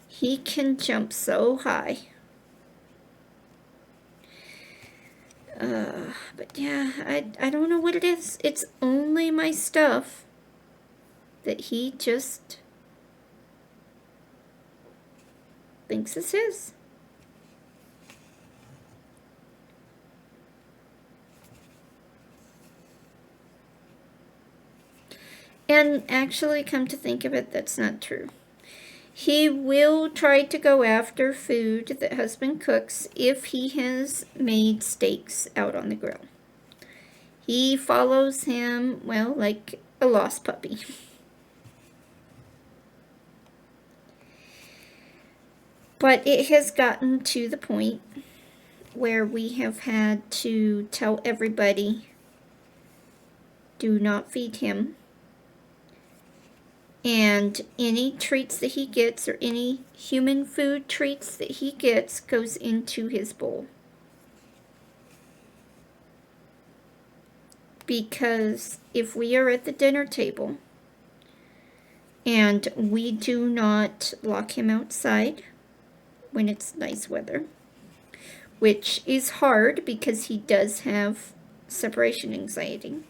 Speaker 1: He can jump so high. But yeah, I don't know what it is. It's only my stuff that he just thinks is his. And actually, come to think of it, that's not true. He will try to go after food that husband cooks if he has made steaks out on the grill. He follows him, well, like a lost puppy. But it has gotten to the point where we have had to tell everybody, do not feed him. And any treats that he gets, or any human food treats that he gets, goes into his bowl. Because if we are at the dinner table and we do not lock him outside when it's nice weather, which is hard because he does have separation anxiety.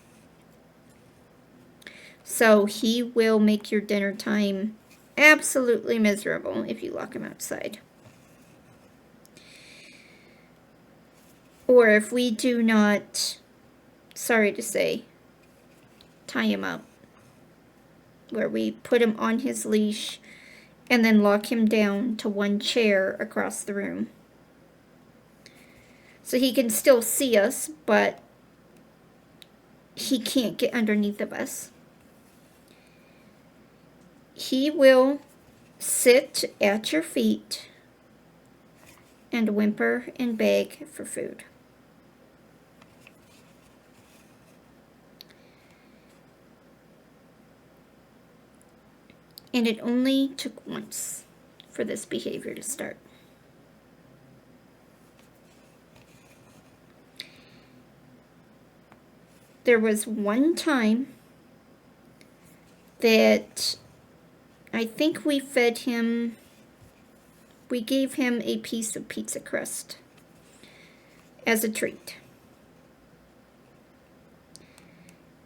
Speaker 1: So he will make your dinner time absolutely miserable if you lock him outside. Or if we do not, sorry to say, tie him up, where we put him on his leash and then lock him down to one chair across the room. So he can still see us, but he can't get underneath of us. He will sit at your feet and whimper and beg for food. And it only took once for this behavior to start. There was one time that I think we fed him, we gave him a piece of pizza crust as a treat.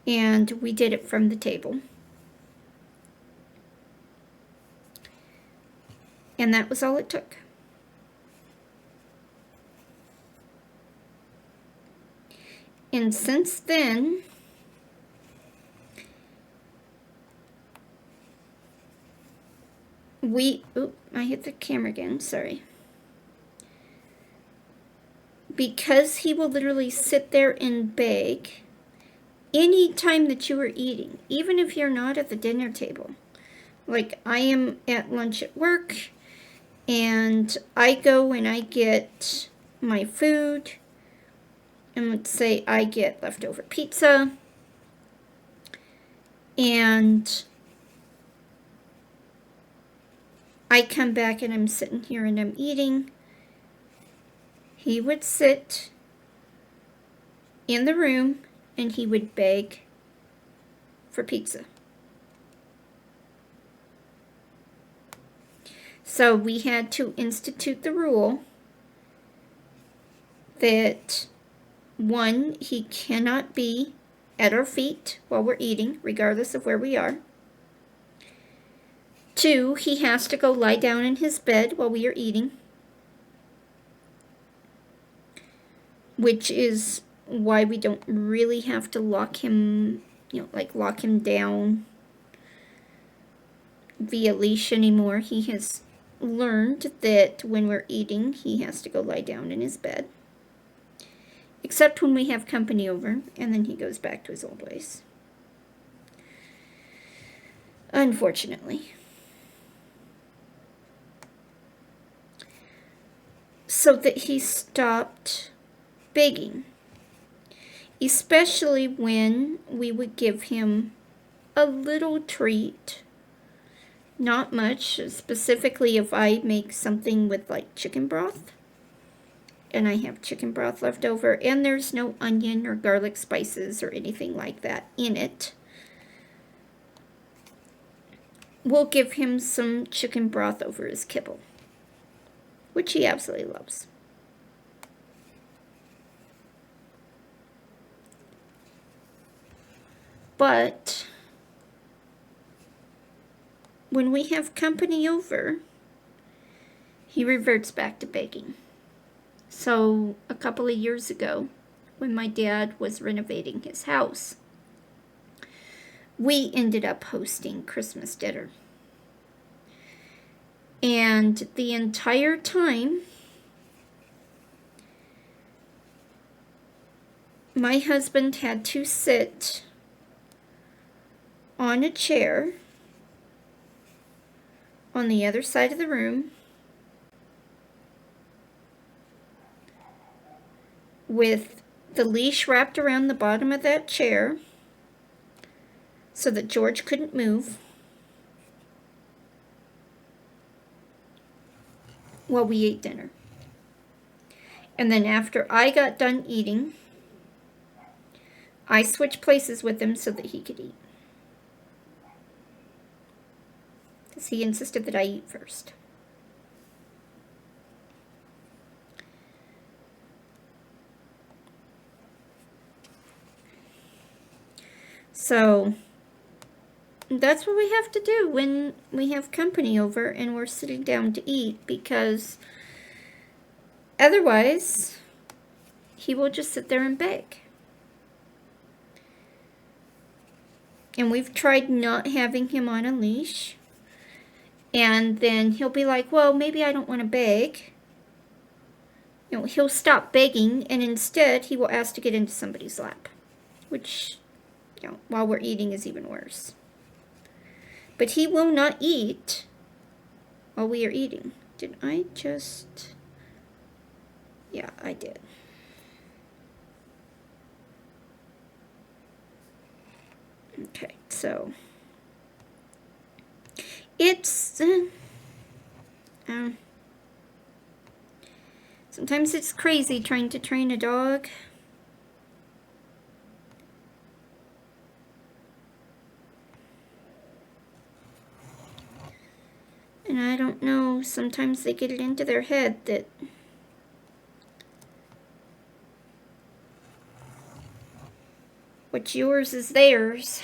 Speaker 1: And we did it from the table. And that was all it took. And since then, I hit the camera again, sorry. Because he will literally sit there and beg any time that you are eating, even if you're not at the dinner table. Like, I am at lunch at work, and I go and I get my food, and let's say I get leftover pizza, and I come back and I'm sitting here and I'm eating. He would sit in the room and he would beg for pizza. So we had to institute the rule that, one, he cannot be at our feet while we're eating, regardless of where we are. 2, he has to go lie down in his bed while we are eating. which is why we don't really have to lock him, like lock him down via leash anymore. He has learned that when we're eating, he has to go lie down in his bed. Except when we have company over, and then he goes back to his old ways. Unfortunately. So that he stopped begging. Especially when we would give him a little treat. Not much, specifically if I make something with like chicken broth. And I have chicken broth left over, and there's no onion or garlic spices or anything like that in it. We'll give him some chicken broth over his kibble, which he absolutely loves. But when we have company over, he reverts back to begging. So a couple of years ago, when my dad was renovating his house, we ended up hosting Christmas dinner. And the entire time, my husband had to sit on a chair on the other side of the room with the leash wrapped around the bottom of that chair so that George couldn't move while we ate dinner. And then after I got done eating, I switched places with him so that he could eat. Because he insisted that I eat first. So that's what we have to do when we have company over and we're sitting down to eat, because otherwise he will just sit there and beg. And we've tried not having him on a leash, and then he'll be like, well, maybe I don't want to beg. He'll stop begging, and instead he will ask to get into somebody's lap, which, while we're eating is even worse. But he will not eat while we are eating. Did I just... Yeah, I did. Okay, so... It's... sometimes it's crazy trying to train a dog. And I don't know, sometimes they get it into their head that what's yours is theirs.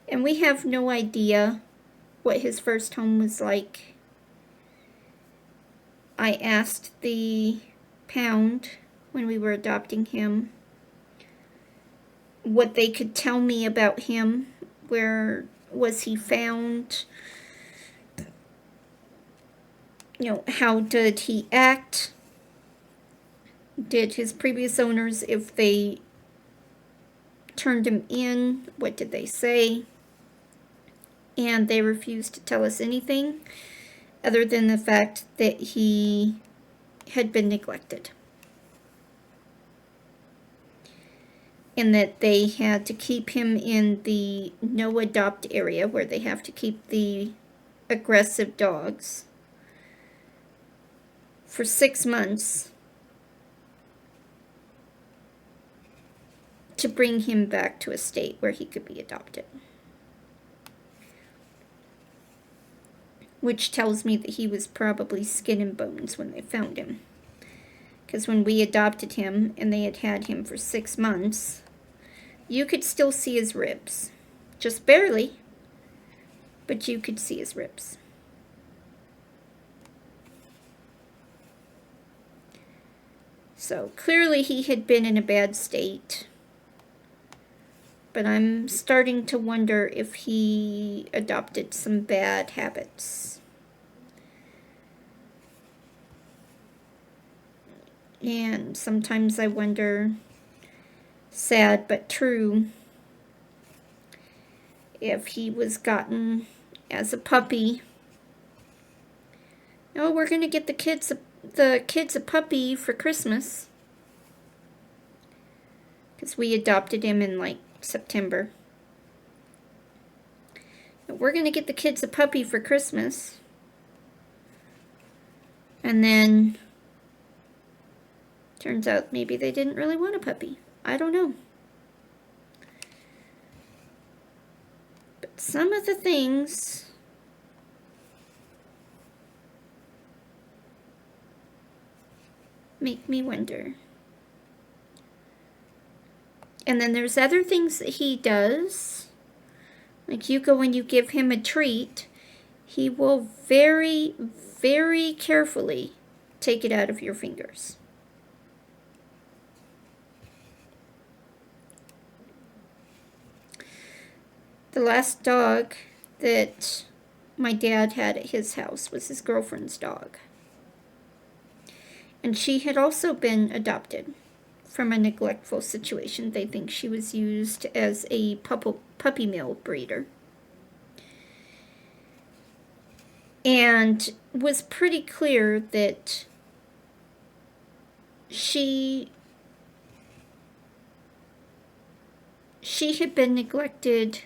Speaker 1: And we have no idea what his first home was like. I asked the pound when we were adopting him what they could tell me about him. Where was he found? How did he act? Did his previous owners, if they turned him in, what did they say? And they refused to tell us anything other than the fact that he had been neglected. And that they had to keep him in the no adopt area where they have to keep the aggressive dogs for 6 months to bring him back to a state where he could be adopted. Which tells me that he was probably skin and bones when they found him. Because when we adopted him and they had had him for 6 months, you could still see his ribs. Just barely, but you could see his ribs. So clearly he had been in a bad state. But I'm starting to wonder if he adopted some bad habits. And sometimes I wonder, sad but true, if he was gotten as a puppy. Oh, we're gonna get the kids a puppy for Christmas. Because we adopted him in like September. But we're gonna get the kids a puppy for Christmas. And then turns out maybe they didn't really want a puppy. I don't know. But some of the things make me wonder. And then there's other things that he does. Like you go and you give him a treat, he will very, very carefully take it out of your fingers. The last dog that my dad had at his house was his girlfriend's dog. And she had also been adopted from a neglectful situation. They think she was used as a puppy mill breeder. And was pretty clear that she had been neglected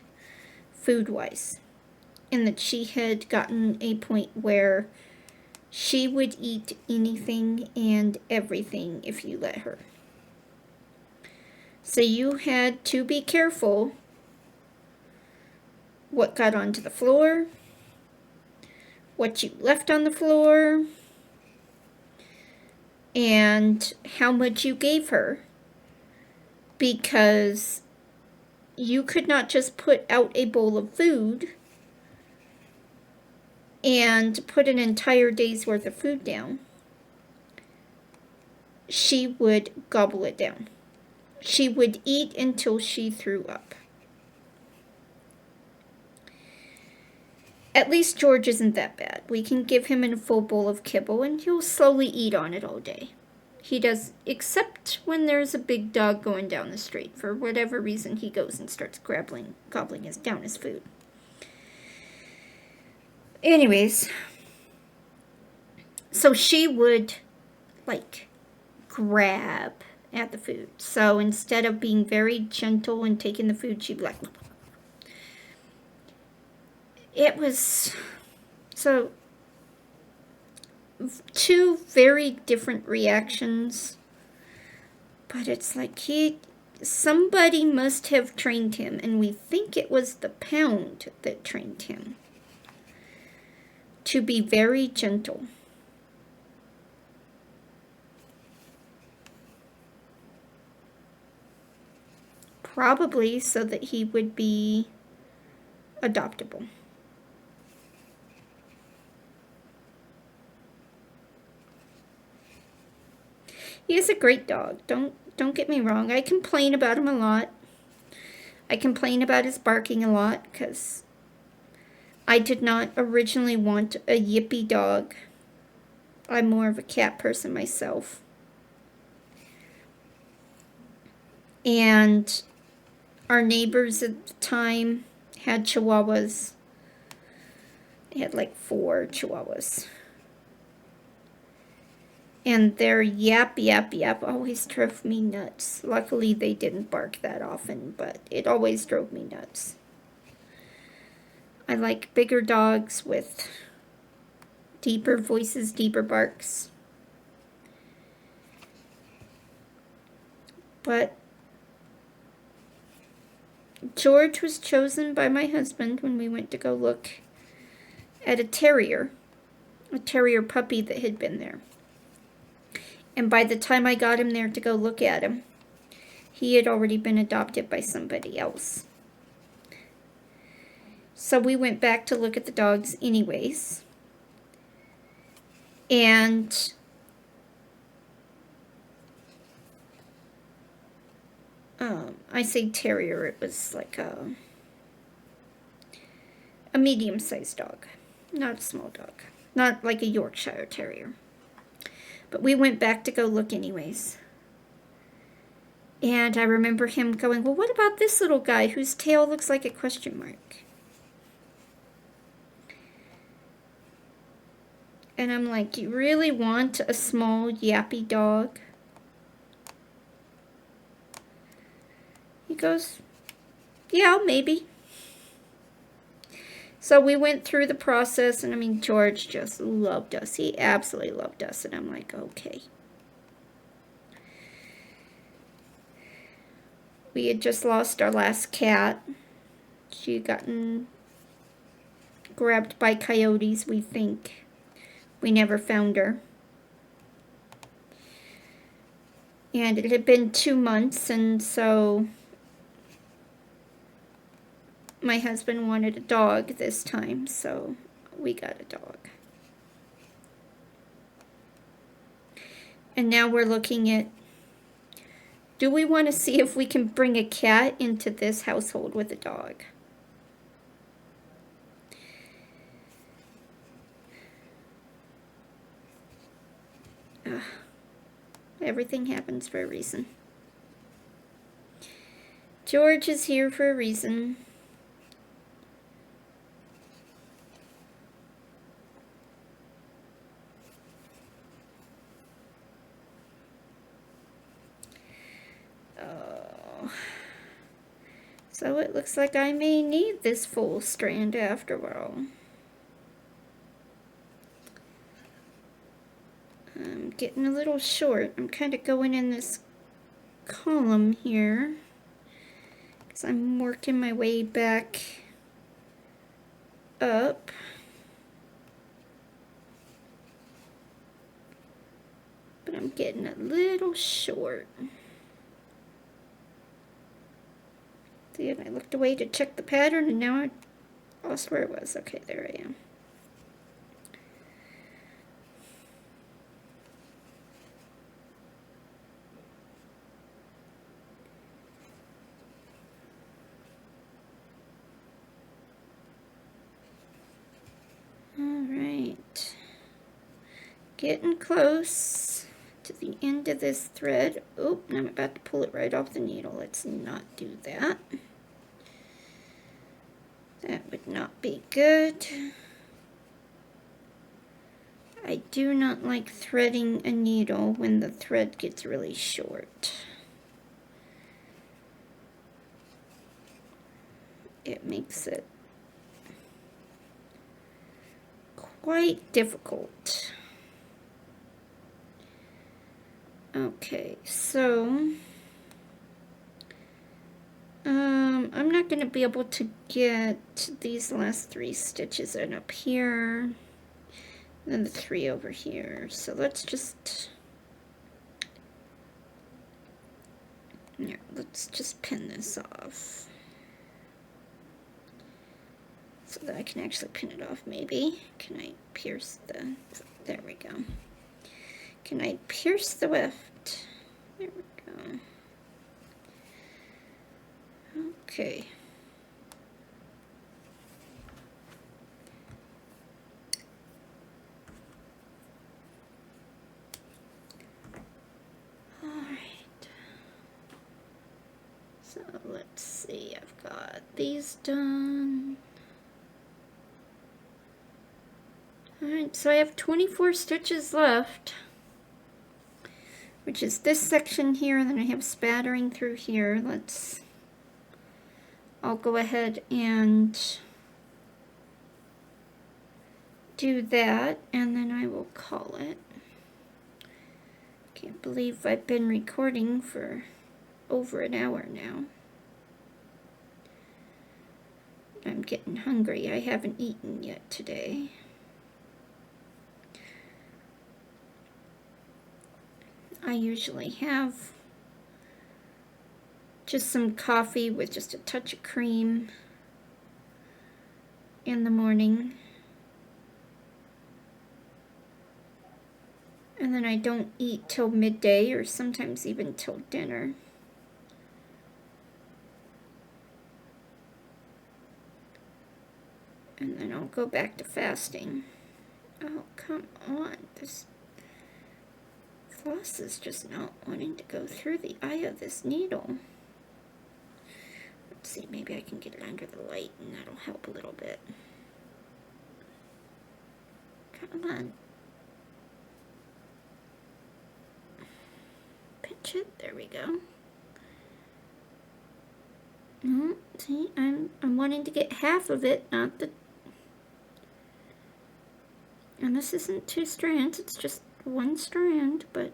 Speaker 1: food-wise, and that she had gotten a point where she would eat anything and everything if you let her. So you had to be careful what got onto the floor, what you left on the floor, and how much you gave her, because you could not just put out a bowl of food and put an entire day's worth of food down. She would gobble it down. She would eat until she threw up. At least George isn't that bad. We can give him a full bowl of kibble and he'll slowly eat on it all day. He does, except when there's a big dog going down the street. For whatever reason, he goes and starts gobbling down his food. Anyways, so she would, like, grab at the food. So instead of being very gentle and taking the food, she'd be like... It was... So... two very different reactions, but it's like somebody must have trained him, and we think it was the pound that trained him to be very gentle. Probably so that he would be adoptable. He is a great dog. Don't get me wrong. I complain about him a lot. I complain about his barking a lot because I did not originally want a yippy dog. I'm more of a cat person myself. And our neighbors at the time had Chihuahuas. They had like 4 Chihuahuas. And their yap, yap, yap always drove me nuts. Luckily, they didn't bark that often, but it always drove me nuts. I like bigger dogs with deeper voices, deeper barks. But George was chosen by my husband when we went to go look at a terrier puppy that had been there. And by the time I got him there to go look at him, he had already been adopted by somebody else. So we went back to look at the dogs anyways. And I say terrier, it was like a medium-sized dog, not a small dog, not like a Yorkshire Terrier. But we went back to go look anyways. And I remember him going, well, what about this little guy whose tail looks like a question mark? And I'm like, you really want a small yappy dog? He goes, yeah, maybe. So we went through the process, and I mean, George just loved us. He absolutely loved us. And I'm like, okay. We had just lost our last cat. She had gotten grabbed by coyotes, we think. We never found her. And it had been 2 months, and so my husband wanted a dog this time, so we got a dog. And now we're looking at, do we want to see if we can bring a cat into this household with a dog? Everything happens for a reason. George is here for a reason. Oh. So it looks like I may need this full strand after all. I'm getting a little short. I'm kind of going in this column here because I'm working my way back up. But I'm getting a little short. See, and I looked away to check the pattern, and now I lost where it was. Okay, there I am. Alright, getting close to the end of this thread. Oh, I'm about to pull it right off the needle. Let's not do that. That would not be good. I do not like threading a needle when the thread gets really short. It makes it quite difficult. Okay, so I'm not going to be able to get these last 3 stitches in up here, and then the 3 over here. So let's just, yeah, let's just pin this off so that I can actually pin it off. Maybe can I pierce the? There we go. Can I pierce the weft? There we go. Okay. All right. So let's see, I've got these done. All right, so I have 24 stitches left, which is this section here, and then I have spattering through here. I'll go ahead and do that, and then I will call it. Can't believe I've been recording for over an hour now. I'm getting hungry. I haven't eaten yet today. I usually have just some coffee with just a touch of cream in the morning. And then I don't eat till midday or sometimes even till dinner. And then I'll go back to fasting. Oh, come on. This floss is just not wanting to go through the eye of this needle. Let's see, maybe I can get it under the light and that'll help a little bit. Come on. Pinch it. There we go. No, see, I'm wanting to get half of it, not the... And this isn't 2 strands, it's just 1 strand, but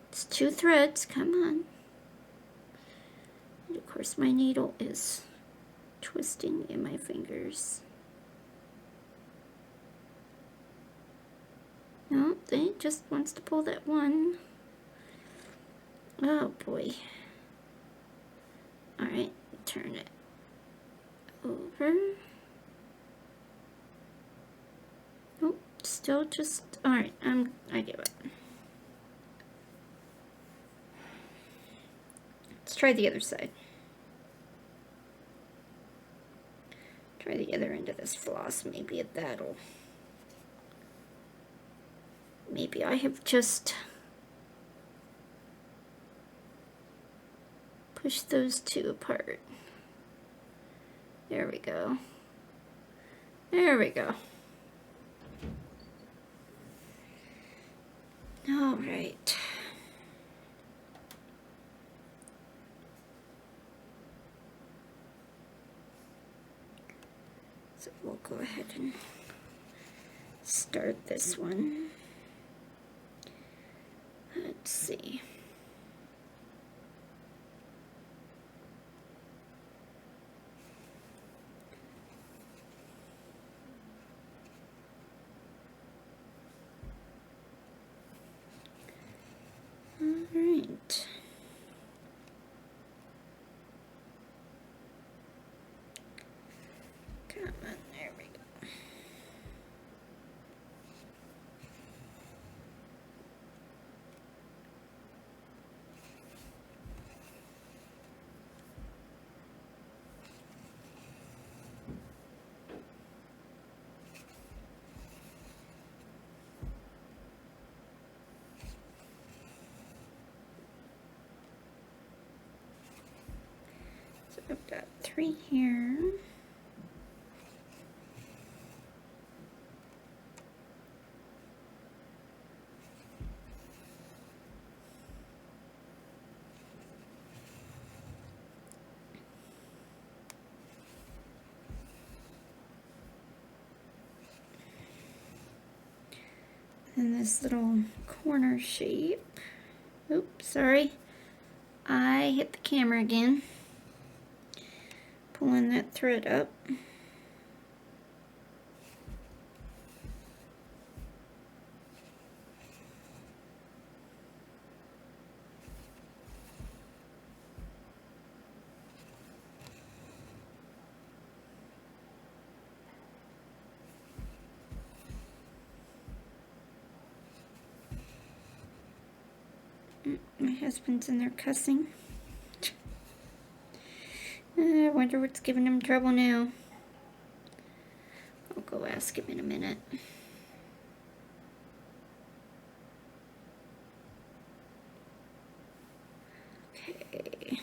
Speaker 1: it's 2 threads, come on. And of course my needle is twisting in my fingers. No, it just wants to pull that one. Oh boy. Alright, turn it over. Oh, still just, alright, I give it. Let's try the other side. Try the other end of this floss, maybe that'll, maybe I have just pushed those 2 apart. There we go. There we go. All right. So we'll go ahead and start this one. Let's see. Alright. Come on, there we go. So I've got 3 here. And this little corner shape. Oops, sorry. I hit the camera again. Pulling that thread up. My husband's in there cussing. I wonder what's giving him trouble now. I'll go ask him in a minute. Okay.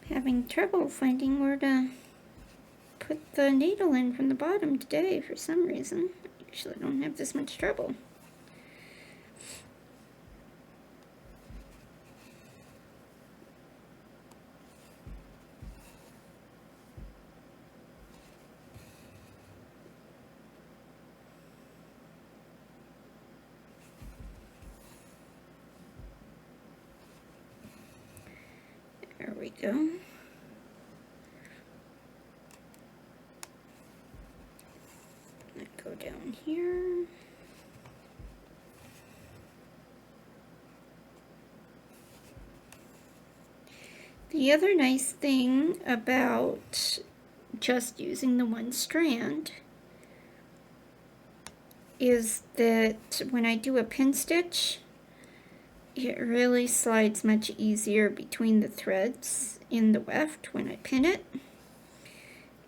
Speaker 1: Having trouble finding where to put the needle in from the bottom today for some reason. I usually don't have this much trouble. we go. Go down here. The other nice thing about just using the one strand is that when I do a pin stitch, it really slides much easier between the threads in the weft when I pin it.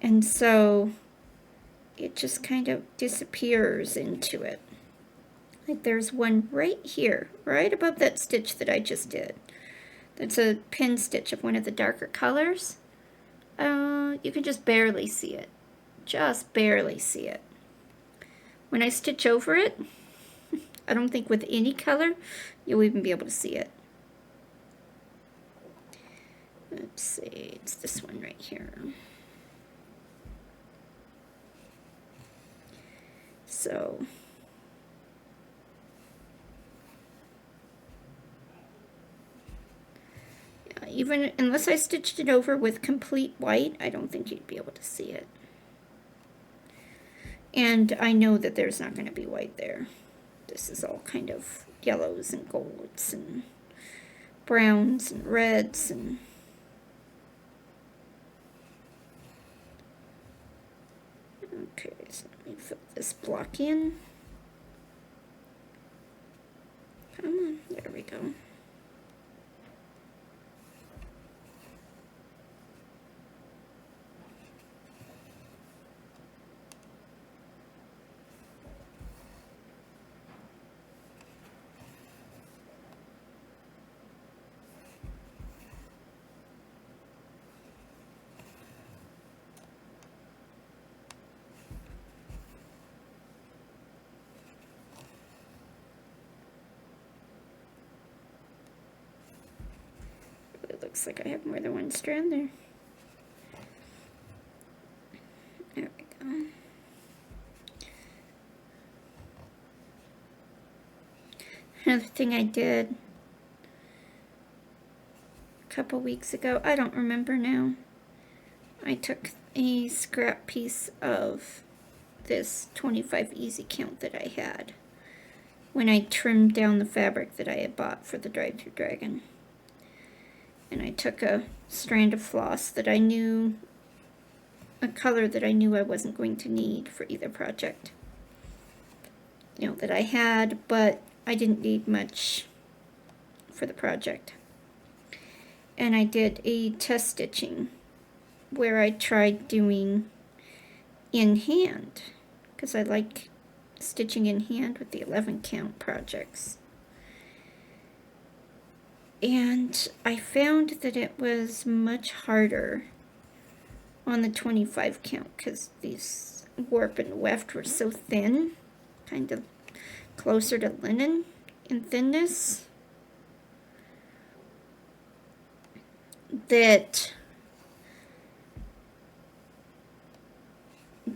Speaker 1: And so it just kind of disappears into it. Like there's one right here, right above that stitch that I just did. That's a pin stitch of one of the darker colors. You can just barely see it. Just barely see it. When I stitch over it, I don't think with any color you'll even be able to see it. Let's see, it's this one right here. So yeah, even unless I stitched it over with complete white, I don't think you'd be able to see it. And I know that there's not going to be white there. This is all kind of yellows and golds and browns and reds and okay, so let me fill this block in. Come on, there we go. Looks like I have more than one strand there. There we go. Another thing I did a couple weeks ago, I don't remember now. I took a scrap piece of this 25 easy count that I had when I trimmed down the fabric that I had bought for the Drive-Thru Dragon. And I took a strand of floss that I knew, a color that I knew I wasn't going to need for either project. You know, that I had, but I didn't need much for the project. And I did a test stitching where I tried doing in hand, because I like stitching in hand with the 11 count projects. And I found that it was much harder on the 25 count because these warp and weft were so thin, kind of closer to linen in thinness, that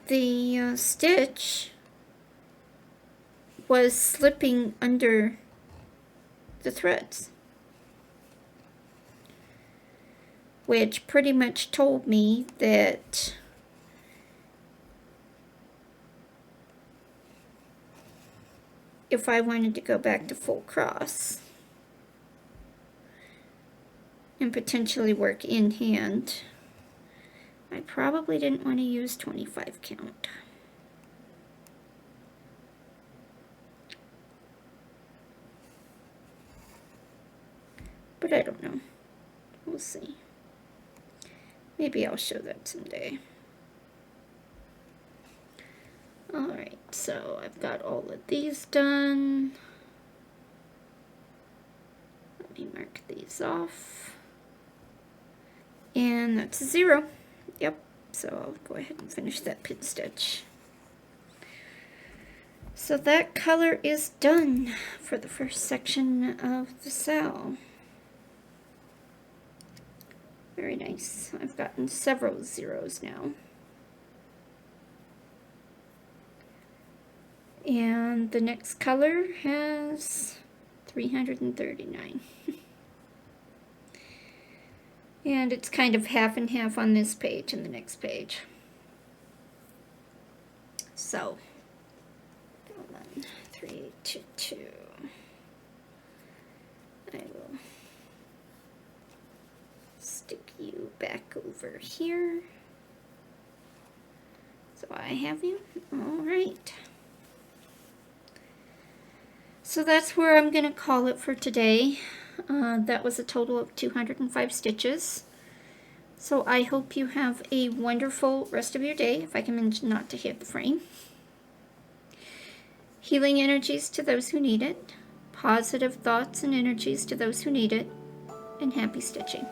Speaker 1: the stitch was slipping under the threads, which pretty much told me that if I wanted to go back to full cross and potentially work in hand, I probably didn't want to use 25 count. But I don't know. We'll see. Maybe I'll show that someday. Alright, so I've got all of these done. Let me mark these off. And that's a 0. Yep, so I'll go ahead and finish that pin stitch. So that color is done for the first section of the saddle. Very nice. I've gotten several 0s now. And the next color has 339. And it's kind of half and half on this page and the next page. So, 3, 2, 2. I will stick you back over here. So I have you. All right. So that's where I'm going to call it for today. That was a total of 205 stitches. So I hope you have a wonderful rest of your day, if I can manage not to hit the frame. Healing energies to those who need it. Positive thoughts and energies to those who need it. And happy stitching.